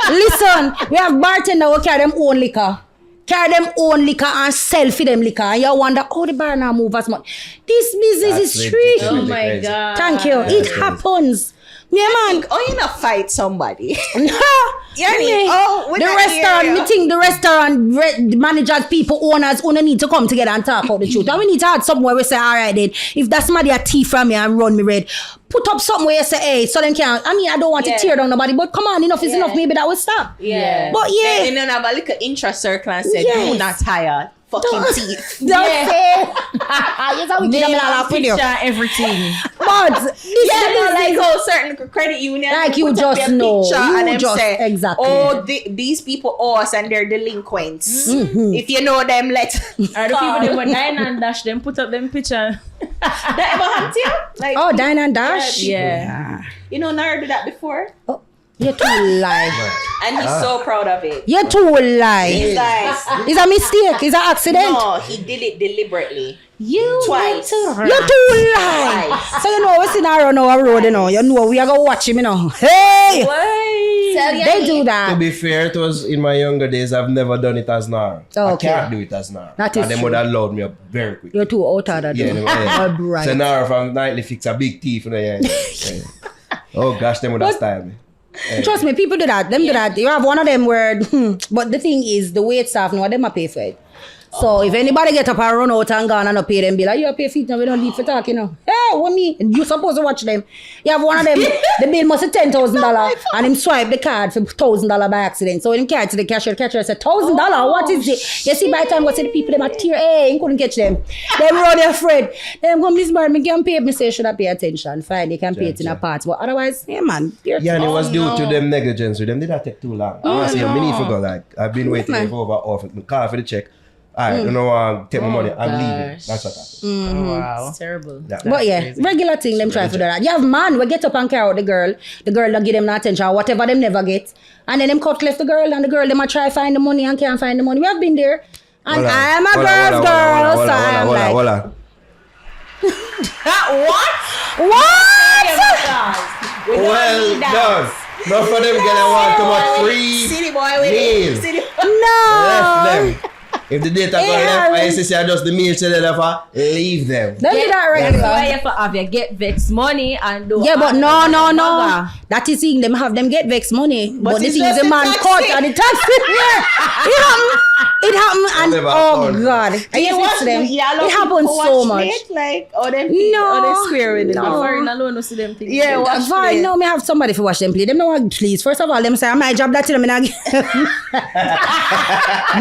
Listen. We have bartender who carry them own liquor. Carry them own liquor and sell for them liquor. And you wonder, how the bar now move as much. This business is tricky. Oh my God. Thank you. It happens. Yeah, man. Oh, you not fight somebody. No. Yanique, the restaurant, me think the restaurant managers, people, owners, only need to come together and talk about the truth. And we need to have somewhere we say, all right then, if that's somebody a thief from me and run me red, put up something where you say, hey, so them can't, I mean, I don't want to tear down nobody, but come on, enough is enough, maybe that will stop. Yeah. But yeah. And then have a little interest circle and say, do not hire fucking thief. Don't say. Yes, I will give them a video. Everything. But this is like certain credit union. Like you just know. You just say, exactly. Oh, these people owe us and they're delinquents. Mm-hmm. If you know them, let. Are the people that were Dine and Dash them put up them picture? That ever happened to you? Like, Dine and Dash? Yeah. You know, never did that before. Oh. You're too live. And he's so proud of it. You're too live. He's like, it's a mistake. It's an accident. No, he did it deliberately. Twice. You're too live. So you know what's in our road, you know. You know we are gonna watch him, you know. Hey! They do that. To be fair, it was in my younger days. I've never done it as Nar. I can't do it as Nar. That is and they would have load me up very quick. You're too out of that. Yeah. Right. So Nar from Nightly Fix a big thief. You know, yeah. Oh gosh, them would have styled me. Trust me, people do that. Them do that. You have one of them where, but the thing is, the wait staff, no, them a pay for it. So if anybody get up and run out and gone and not pay them, be like, you pay feet now, we don't need for talk, you know. Hey, what me? And you supposed to watch them. You have one of them, the bill must be $10,000 and him swipe the card for $1,000 by accident. So when him carry to the cashier said, $1,000, what is it? You see, by the time we see the people, them are tear, hey, he couldn't catch them. Them run afraid. Them come, Miss Bar, me can pay, me say, should I pay attention? Fine, they can pay it in a part. But otherwise, yeah, man. Yeah, and it was due to them negligence with them. Did that take too long? I say, me need to go, like, I've been waiting for over off, call for the check. I don't know, take my money, I'm leaving. That's what happened. Oh, wow. It's terrible. Yeah. But yeah, crazy. Regular thing, them try to do that. You have man, we get up and carry out the girl don't give them no attention, whatever them never get. And then them cut left the girl, and the girl, them might try find the money and can't find the money. We have been there. And I am a girl's girl, so I'm like... What? Well done. Not for them girls want too much free City boy with meal. City. No. Left them. If the data go left, I say just the meal to the left, leave them. Don't do that regular. Get vex money and do. Yeah, but no. That is seeing them have them get vex money. But the thing is the man caught and the taxi. Yeah. It happened and oh God. And you watch them. It happens so much. Like them square with it. Foreign alone no see them things. Yeah, watch it. No, me have somebody for watch them play. Them no want please. First of all, them say I might job that till them in I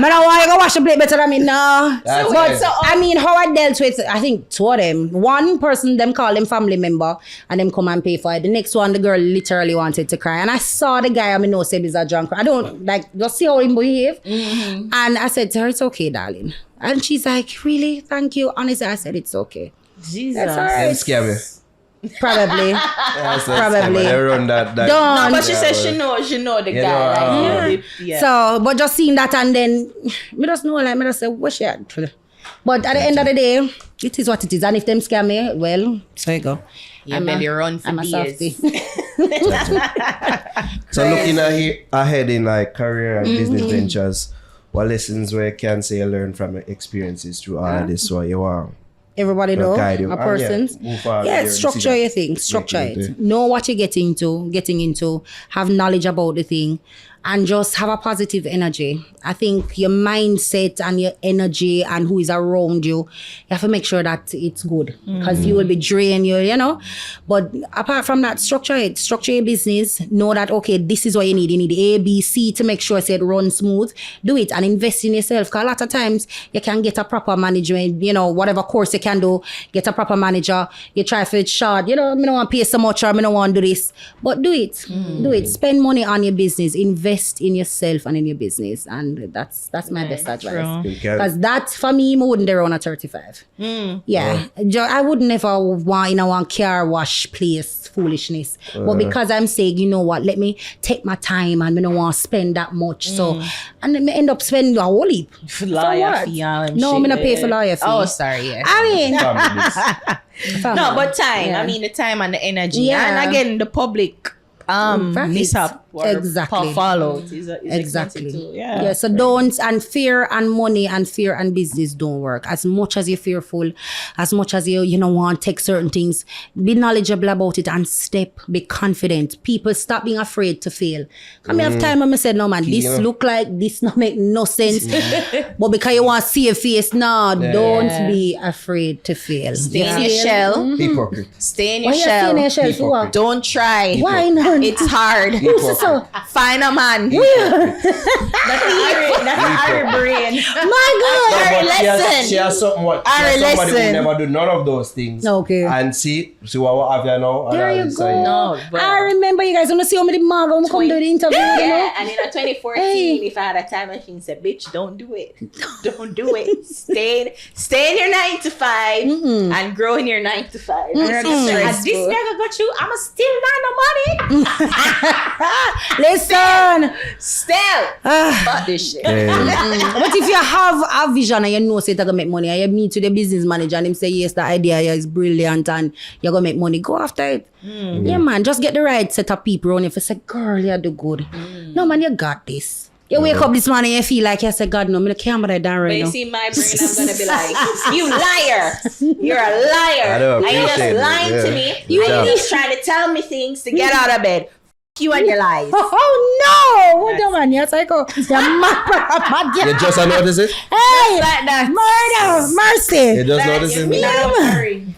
don't want you go watch the play better than me. No. I mean how I dealt with I think two of them. One person them call them family member and them come and pay for it. The next one the girl literally wanted to cry. And I saw the guy I know say he's a drunk. I don't like just see how him behave. And I said to her, it's okay, darling. And she's like, really? Thank you. Honestly, I said, it's okay. Jesus. That's all right. Them scare me. Probably. Probably. They run that. Don't. No, but she said she know the guy. So, but just seeing that and then, me just know, like, me just say, what she had. But at the end of the day, it is what it is. And if them scare me, well, so you go. Yeah, maybe run for I'm a softie. So looking ahead in like career and business ventures, what lessons where can say you learn from your experiences through all of this? So you are everybody know a person's structure your thing, structure it. Know what you're getting into, have knowledge about the thing, and just have a positive energy. I think your mindset and your energy and who is around you, you have to make sure that it's good because you will be drained, you know. But apart from that, structure your business. Know that, okay, this is what you need. You need A, B, C to make sure it runs smooth. Do it and invest in yourself because a lot of times you can get a proper management, you know, whatever course you can do, get a proper manager. You try for it short, you know, I don't want to pay so much or I don't want to do this. But do it. Do it. Spend money on your business. Invest in yourself and in your business. And that's my best advice. Because that, for me, I wouldn't around at 35. Yeah. I would never want in a one car wash place foolishness. But because I'm saying, you know what, let me take my time and I don't want to spend that much. So, and then I end up spending a whole heap. Lawyer fee and no, I'm going to pay for lawyer fee. Oh, sorry, yeah. I mean... no, but time. Yeah. I mean, the time and the energy. Yeah. And again, the public... mishap or fallout is exactly too. Yeah, so don't, and fear and money and fear and business don't work. As much as you're fearful, as much as you don't want to take certain things, be knowledgeable about it and be confident. People stop being afraid to fail. I mean, have time when I said, no man, this look like this not make no sense. But because you want to see a face, don't be afraid to fail. Stay in your shell. Hypocrite. Stay in your shell. Don't try. Why not? It's hard. Find a man. That's our brain. My God. She has somebody who never do none of those things. Okay. And see what have you now. There you go. No, I remember you guys want to see how many mag when we come do the interview. Yeah, and in 2014, if I had a time machine, said, bitch, don't do it. Don't do it. Stay in your 9 to 5 and grow in your 9 to 5. This nigga got you. I'ma still not no money. Listen. Still. Fuck this shit. But if you have a vision and you know say you're gonna make money and you meet with the business manager and him say yes, the idea is brilliant and you're gonna make money, go after it. Yeah man, just get the right set of people around you. If you say, girl, you do good. No man, you got this. You wake up this morning and you feel like you say, God, no, I can't that down right now. But you see my brain, I'm going to be like, you liar. You're a liar. And you're just lying to me. You ain't just trying to tell me things to get out of bed. F*** you and your lies. Oh, no. What the man? You're psycho. You're mad. You just notice it? Hey, like that. Murder. Mercy. You just notice it?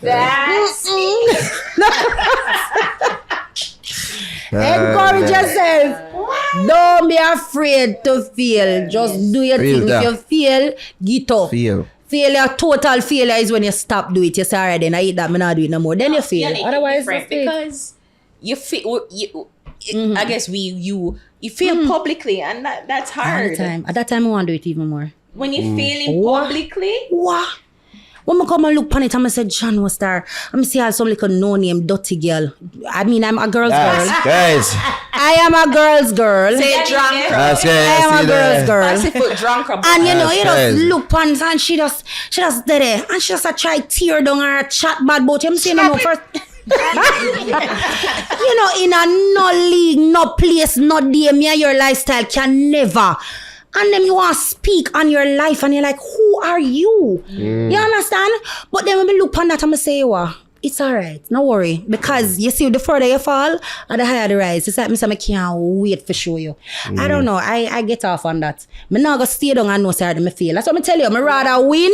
That's encourage yourself. Don't be afraid to fail. Just do your thing. If you fail, get up. Failure, total failure is when you stop doing it. You say, all right, then I eat that, I'm not do it no more. Then you fail. Otherwise, because you feel. I guess you fail publicly, and that's hard. At that time, I want to do it even more. When you failing publicly, what? When I come and look on it, I'm say, John was there. I'm see some little no-name dirty girl. I mean, I'm a girl's girl. Guys. I am a girl's girl. Say drunk. I am a girl's girl. I say put drunk. And you know, you just look on and she just did it. And she just try tear down her chat bad about him. Saying no first. You know, in a no league, no place, no day, me and your lifestyle can never. And then you want to speak on your life and you're like, who are you? You understand? But then when we look on that, I'm going to say, well, it's all right. No worry. Because you see, the further you fall, the higher the rise. It's like, I can't wait for show you. I don't know. I get off on that. I'm not going to stay down and know how I feel. That's what I tell you. I'd rather win.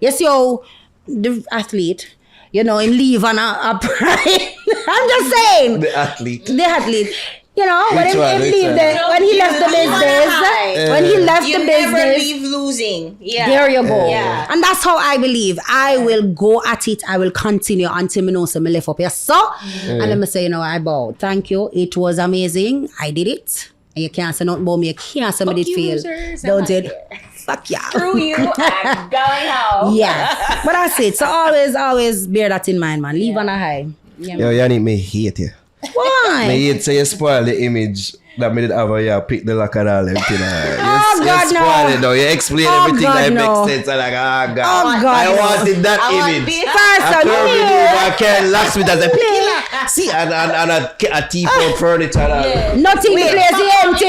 You see how the athlete, him leave on a pride. I'm just saying. The athlete. When he left the business, you never leave losing. Yeah. There you go. Yeah. And that's how I believe. I will go at it. I will continue until I know I left up here. So, and let me say, I bow. Thank you. It was amazing. I did it. And you can't say nothing about me. You can't say me did feel. Don't it? Fuck yeah. Screw you. I'm going home. Yeah. But that's it. So always bear that in mind, man. Leave on a high. Yeah, Yo, Yanique, me hate you. Why? Me hate say you spoil the image that me did have you pick the lock and all everything. God, you spoil it now. You explain everything that makes sense. I'm like, God. I wanted that image. I can't last with as a see and a T-phone furniture. Nothing the place empty.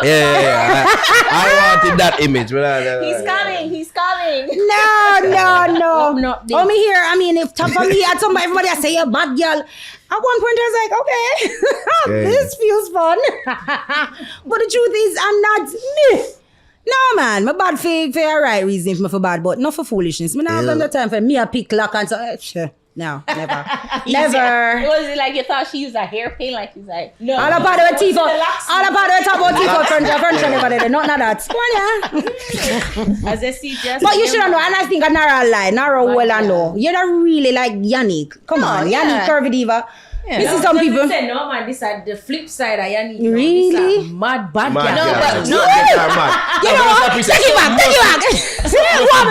Yeah. I wanted that image. He's coming. No. Oh, me here. I mean, if top of me at somebody, everybody I say you're bad girl. At one point I was like, okay, this feels fun. But the truth is, I'm not me. No, man, my bad for a right reason for bad, but not for foolishness. Me now have the time for me a pick lock and so sure. No, never. Never. Was it like you thought she used a hairpin? Like he's like, no. All about the T4. All about the top of T4 furniture never did. Not that. Come on, As I see just. But you should know, and I think a narrow well I know. You're not really like Yanique. Come on, Yanique Curvy Diva. Yeah. This is some people. Say, no man, this is the flip side of Yanique. Really? This is mad bad girl. Mad. You know what? Take it back.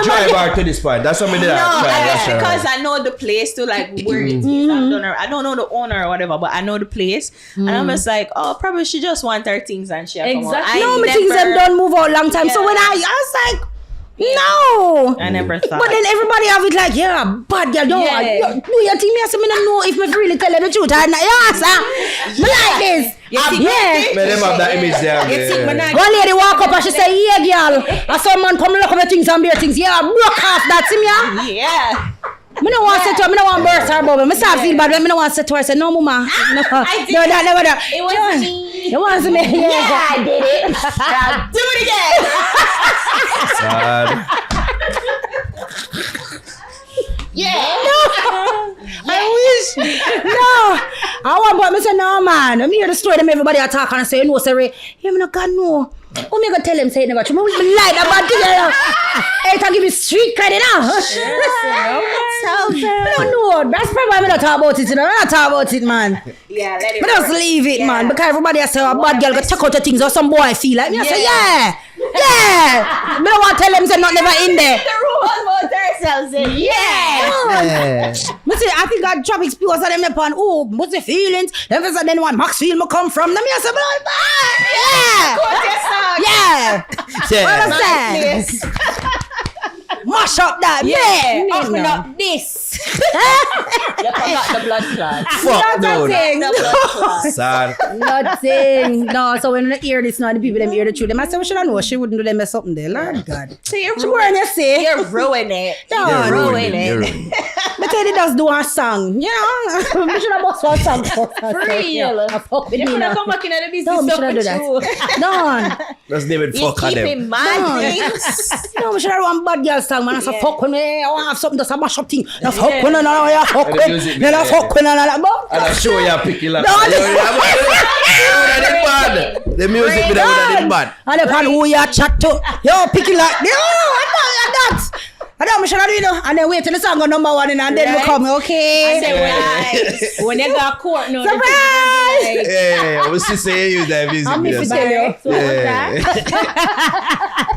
Drive back to this point. That's something that because I know the place to like where it is. I don't know the owner or whatever, but I know the place. And I'm just like, oh, probably she just want her things and she exactly. No, my things them don't move out long time. So when I was like, no. I never thought. But then everybody have it like, yeah, bad girl. No, you think me as I don't know if me really tell you the truth. Like this. Man, them have that image there. One lady walk up and she say, yeah, girl. And some man come look up at things and bear things. Yeah, broke off that to me. Yeah. I don't want to say to her, I don't want to burst her bubble. I start feel bad when I don't want to say to her, I say, no, mama. No, that never that. It was me. You want to me? Yeah, I did it. Now do it again. Sad. Yeah. No. I wish. No. I want, but I say, no, man. I'm hear the story them everybody are talking and say, no, sorry. Yeah, I God, no. Oh, me gonna tell him say it never true. Me lie about it. Hey, can give you street credit now. No, that's probably I'm not talk about it. I'm not talk about it, man. Yeah, let it. But just leave it, man. Because everybody has say a bad girl go check out the things or some boy feel like me. I say, yeah. I don't want to tell them say not never in there. The rules about ourselves. I think God traffic spew us them upon. Oh, what's the feelings? Then one Maxfield me come from them. I say, yeah. What I say? Mash up that. Yeah. Open up this. You forgot the blood clot. Fuck no. Sad. Nothing. No, so when they hear this now, the people them hear the truth. They might say, well, she don't know. She wouldn't do them or something there. Lord God. So you're ruining it. You're ruining it. But tell you just do a song. You know? We should have bought one song first. For real. You should have come back in the business. No, we should have do that. No. Let's name it fuck on them. Keep mad things. No, we should have one bad girl song, man. I say, fuck with me. I want to have something that's a mash up thing. Now fuck with me. Now fuck with me. Now fuck with me. And I'm sure you're picking up. The music would have been bad. And upon who you chat to. Yo, picking like, yo, I know that. I don't know, you know, and then wait till the song go number one and then we come, okay? I say, when they got court, no. Surprise! Yeah, what's she saying? You that music. I'm missing you.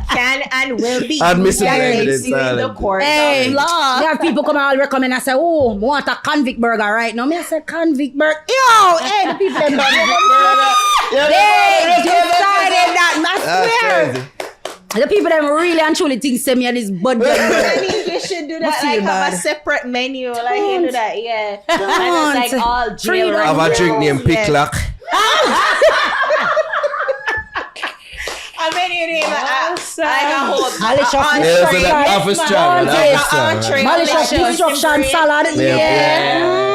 Can and will be admissible evidence in the court of law. You have people come and recommend and say, oh, I want a convict burger right now. Me I say convict burger. Yo, hey, the people them they decided that. I swear. Crazy. The people that really and truly think send me this bud. I think you should do that, like have a separate menu, like you do that, yeah. And it's like all jail. Have a drink named Picklock. A menu name Malicious entree. Malicious destruction salad. Yeah.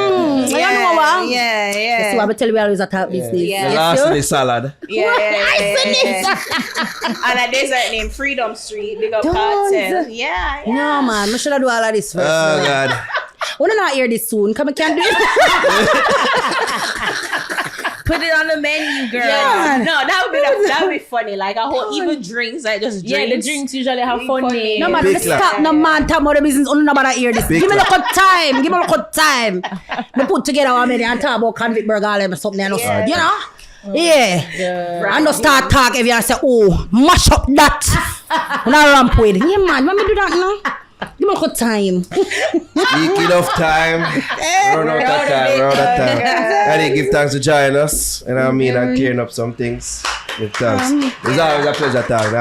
See what I tell you, we always attack business. The last salad. And a desert named Freedom Street. Big up cartel. Yeah. No, man. I should have do all of this first. Oh, God. We don't not hear this soon. Come, I can't do it. Put it on the menu, girl. Yeah. No, that would be funny. Like a whole even drinks, like just drinks. Yeah, the drinks usually have fun names. No man, stop. No man, talk about the business. Only nobody hear this. Give me a little time. We put together one minute and talk about convict burger or something and stuff. You know? Yeah. And just start talk if you say, oh, mash up that. When I ramp with. Yeah man, when me do that now? Give me a little time. Enough time. Run out of time. And give thanks to joining us. And I mean, and clearing up some things. Give thanks. It's always a pleasure talking.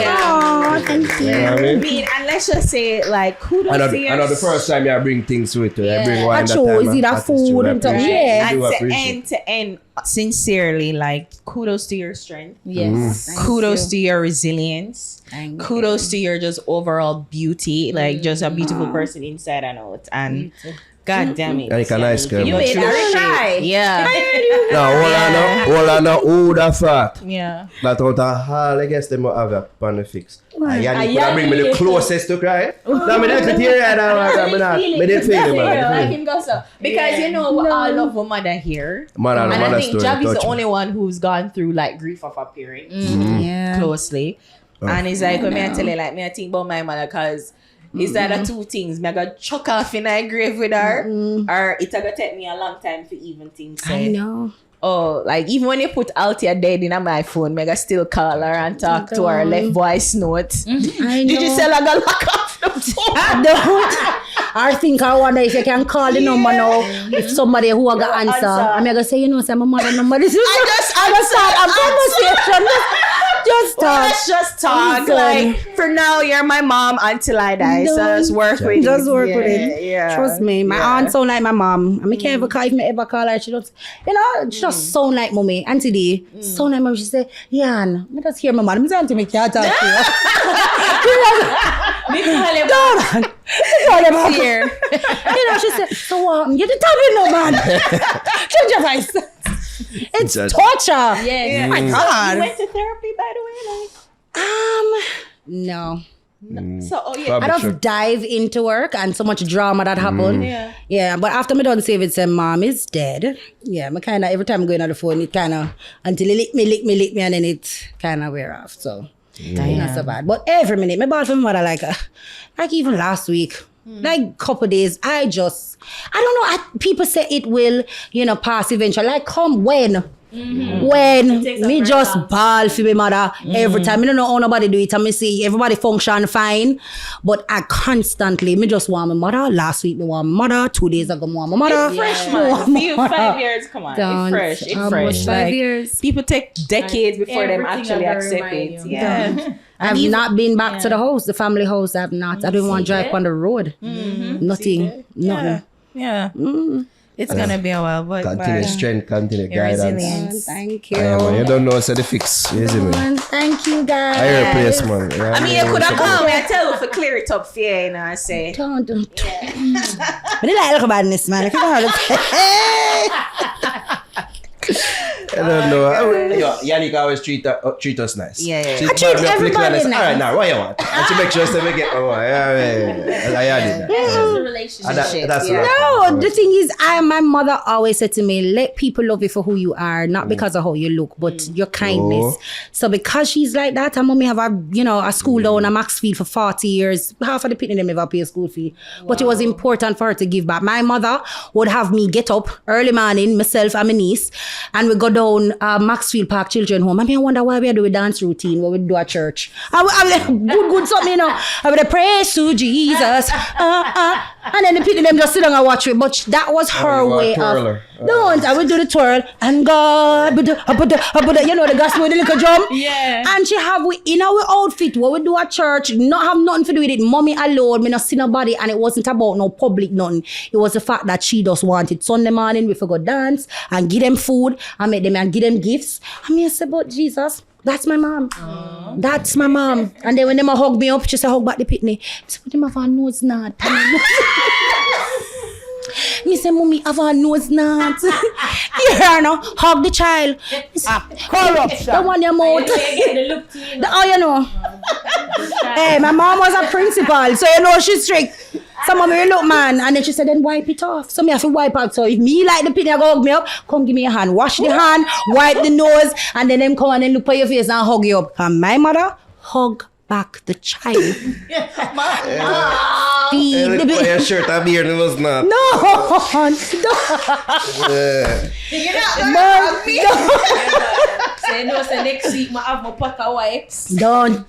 Oh, thank you. You know what I mean? And let's just say, like, kudos to I know the first time you bring things to it. I bring wine that true. time. Is it that food and stuff? Yeah. And to end, sincerely, like, kudos to your strength. Yes. Kudos to your resilience. Kudos to your just overall beauty. Like, just a beautiful person inside and out. And God damn it. Like a nice girl. You made her shy. Yeah. Hold on. Who would have thought? Yeah. That out of all, I guess they might have a pan to fix. Yanique could bring me the closest to cry. No, me didn't hear it. Me didn't feel it, man. Because you know, we all love a mother here. And I think Jav is the only one who's gone through like grief of a parent closely. And it's like, when I tell you, like, me I think about my mother because it's either two things. Me I got chuck off in a grave with her, or it's gonna take me a long time to even think. I know. Oh, like even when you put Altia dead in my phone, me I still call her and talk to her, left voice note. I know. Did you tell her to lock off the phone? I think I wonder if you can call the number now. If somebody who I got answer, I'm gonna say, you know, say my mother number. This is I just start a conversation. Just talk. Let's just talk. Like for now, you're my mom until I die. So just work with it. Just work with it. Yeah. Trust me. My aunt sound like my mom. I mean, can't ever call if me ever call her. She don't. You know, she just sound like mommy. And today, sound like mom. She say, Yan, me just hear my mom. I'm saying to me, can't talk to you. Here. You know, she said, so you didn't tell me no man. Change your voice. It's torture. Yes. Oh my God. You went to therapy, by the way, no. So, I don't dive into work and so much drama that happened. Yeah, but after me done say it, say mom is dead. Yeah, me kind of every time I'm going on the phone, it kind of until it lick me, and then it kind of wear off. So not so bad. But every minute, my bad for my mother like even last week. Like couple days, I don't know. People say it will, pass eventually. Like come when me just bawl for my mother every time. I don't know how nobody do it. I see everybody function fine, but I constantly me just want my mother. Last week me want my mother. 2 days ago me want my mother. It's fresh, man. 5 years, come on. It's fresh. 5 years. People take decades before them actually accept it. Yeah. I've not been back to the house, the family house. I've not. I don't want to drive on the road. Nothing. Yeah. It's gonna be a while, but continue strength, continue guidance. Thank you. You don't know what's the fix. You see me? Thank you, guys. I replace man. I mean, you could have called me. I tell you for clear it up for you, I say. Don't. But they like look about this, man. If you don't I don't know. Yanique always treat us nice. I treat everybody nice. Alright, now what you want? And she make sure they get I did that. That's the relationship. No, the thing is, my mother always said to me, let people love you for who you are, not because of how you look, but your kindness. So because she's like that, her mommy have a school down at Maxfield for 40 years. Half of the people never pay a school fee. But it was important for her to give back. My mother would have me get up early morning, myself and my niece, and we go down Maxfield Park Children Home. I wonder why we do a dance routine, what we do at church. I good something, I would praise to Jesus. And then the people them just sit down and watch it. But that was her way of. Don't. I would do the twirl and God, the gospel with the little drum. Yeah. And she have in our outfit what we do at church, not have nothing to do with it. Mommy alone, me not see nobody, and it wasn't about no public nothing. It was the fact that she just wanted Sunday morning we forgot dance and give them food and make them and give them gifts. I said, but Jesus. That's my mom. That's my mom. And then when them a hug me up, she say hug back the pitney. I say, put him have a nose knot. Me say, mommy, have a nose knot. Here now, hug the child. Corruption. Don't want your mouth. Oh, you know. Hey, my mom was a principal, so you know she's strict. Some of me look, man, and then she said, then wipe it off. So me have to wipe out. So if me like the pitney, I go hug me up, come give me a hand. Wash the hand, wipe the nose, and then them come and then look at your face and hug you up. And my mother, hug back the child. Hey, look for your shirt and beard, it was not. No. Say no, say next week I have my pack of wipes. Don't.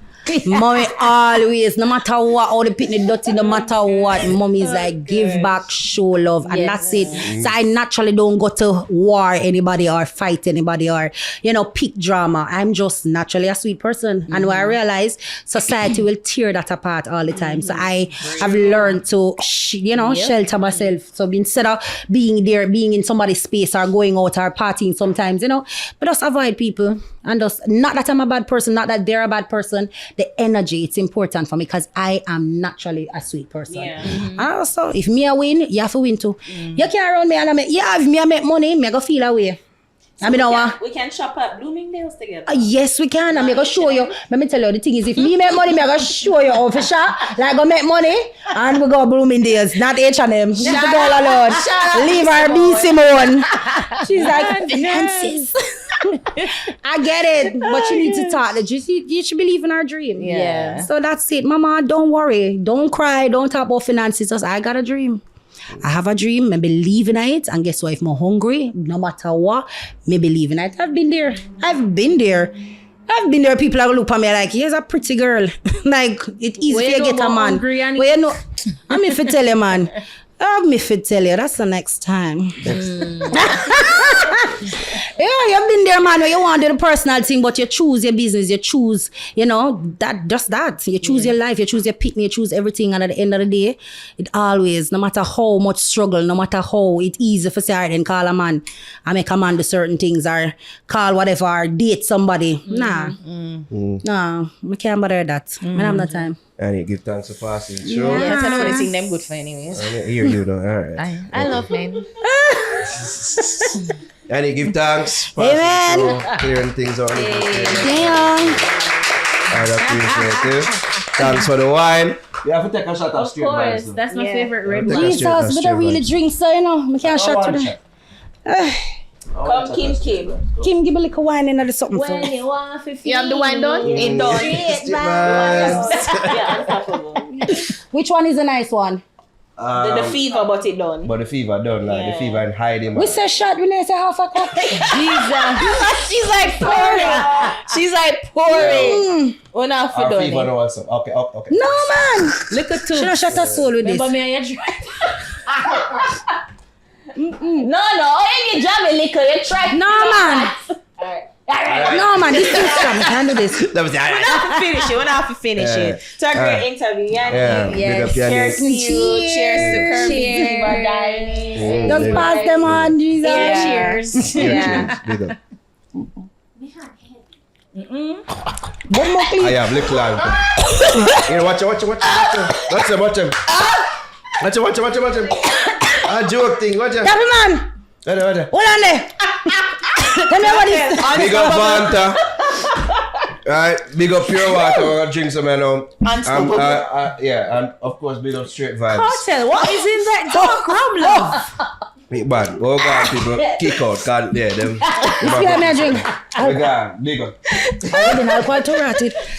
Mommy always, no matter what, all the pitney dirty, no matter what, mommy is like, give back, show love, and that's it. So I naturally don't go to war anybody or fight anybody or, pick drama. I'm just naturally a sweet person. And when I realize society will tear that apart all the time. So I have learned to, shelter myself. So instead of being there, being in somebody's space or going out or partying sometimes, but just avoid people. And just, not that I'm a bad person, not that they're a bad person. The energy, it's important for me because I am naturally a sweet person. Yeah. And also, if me a win, you have to win too. You can't run me and if me a make money, me go feel away. So we can shop at Bloomingdale's together. Yes, we can. I'm going to show you. Let me tell you, the thing is, if me make money, I'm going to show you how to shop. Like, go make money and we go Bloomingdale's, not H&M. Leave the girl alone. Leave her be Simone. She's like, finances. I get it, but you need to talk. You should believe in our dream. Yeah. So that's it. Mama, don't worry. Don't cry. Don't talk about finances. Just, I got a dream. I have a dream, I believe in it, and guess what? If I'm hungry, no matter what, me believe in it. I've been there. People are look at me like, here's a pretty girl. Like, it's easy to get a man. I'm if I tell you, man. That's the next time. Yeah, you've been there, man, where you want to do the personal thing, but you choose your business, you choose, that. You choose your life, you choose your pitney, you choose everything, and at the end of the day, it always, no matter how much struggle, no matter how it's easy for say, then call a man, and make a man do certain things, or call whatever, or date somebody. Nah, I can't bother that. I don't have no time. And you give thanks for passing the show. Yeah, I know what thing them good for anyways. I hear you though. All right. I love men. And you give thanks for passing the show, clearing things out. Damn. I appreciate it. Thanks for the wine. You have to take a shot of straight vibes. Of course, that's my favorite red wine. Jesus, but I really drink, so I can't shot to them. Come, Kim. Kim, give a little wine in or something. When you want 15. You have the wine done? It's done. Straight vibes. Yeah, unstoppable. Which one is a nice one? The fever, but it done. But the fever done, like the fever and hiding. We say shot, we say half a cup. Jesus. She's like pouring. We're not for done. Fever no also. Okay. No, man. Look at two. Should have shot a soul with this. Remember me and your drive. No, you jam a liquor, you try. No, man. No, man, this is strong. Can't do this. That was We're not have to finish it. It's a great interview, Yanique. Yes. Cheers to you. Cheers to Curvy Diva, Dining. Just pass them on, Jesus. Cheers. Yeah. Big up. One more, please. I have little lamp. Here, watch him. Watch him. A joke thing, watch him. Happy man. What? Hold on there. Tell me what this. Big up Fanta. Right, big up pure water. We're gonna drink some now. And of course, big up straight vibes. Cartel, what is in that dark rum, love? Big bad. Go on, people. Kick out. Them. Give me a drink. Big up. I didn't have quite to rat it.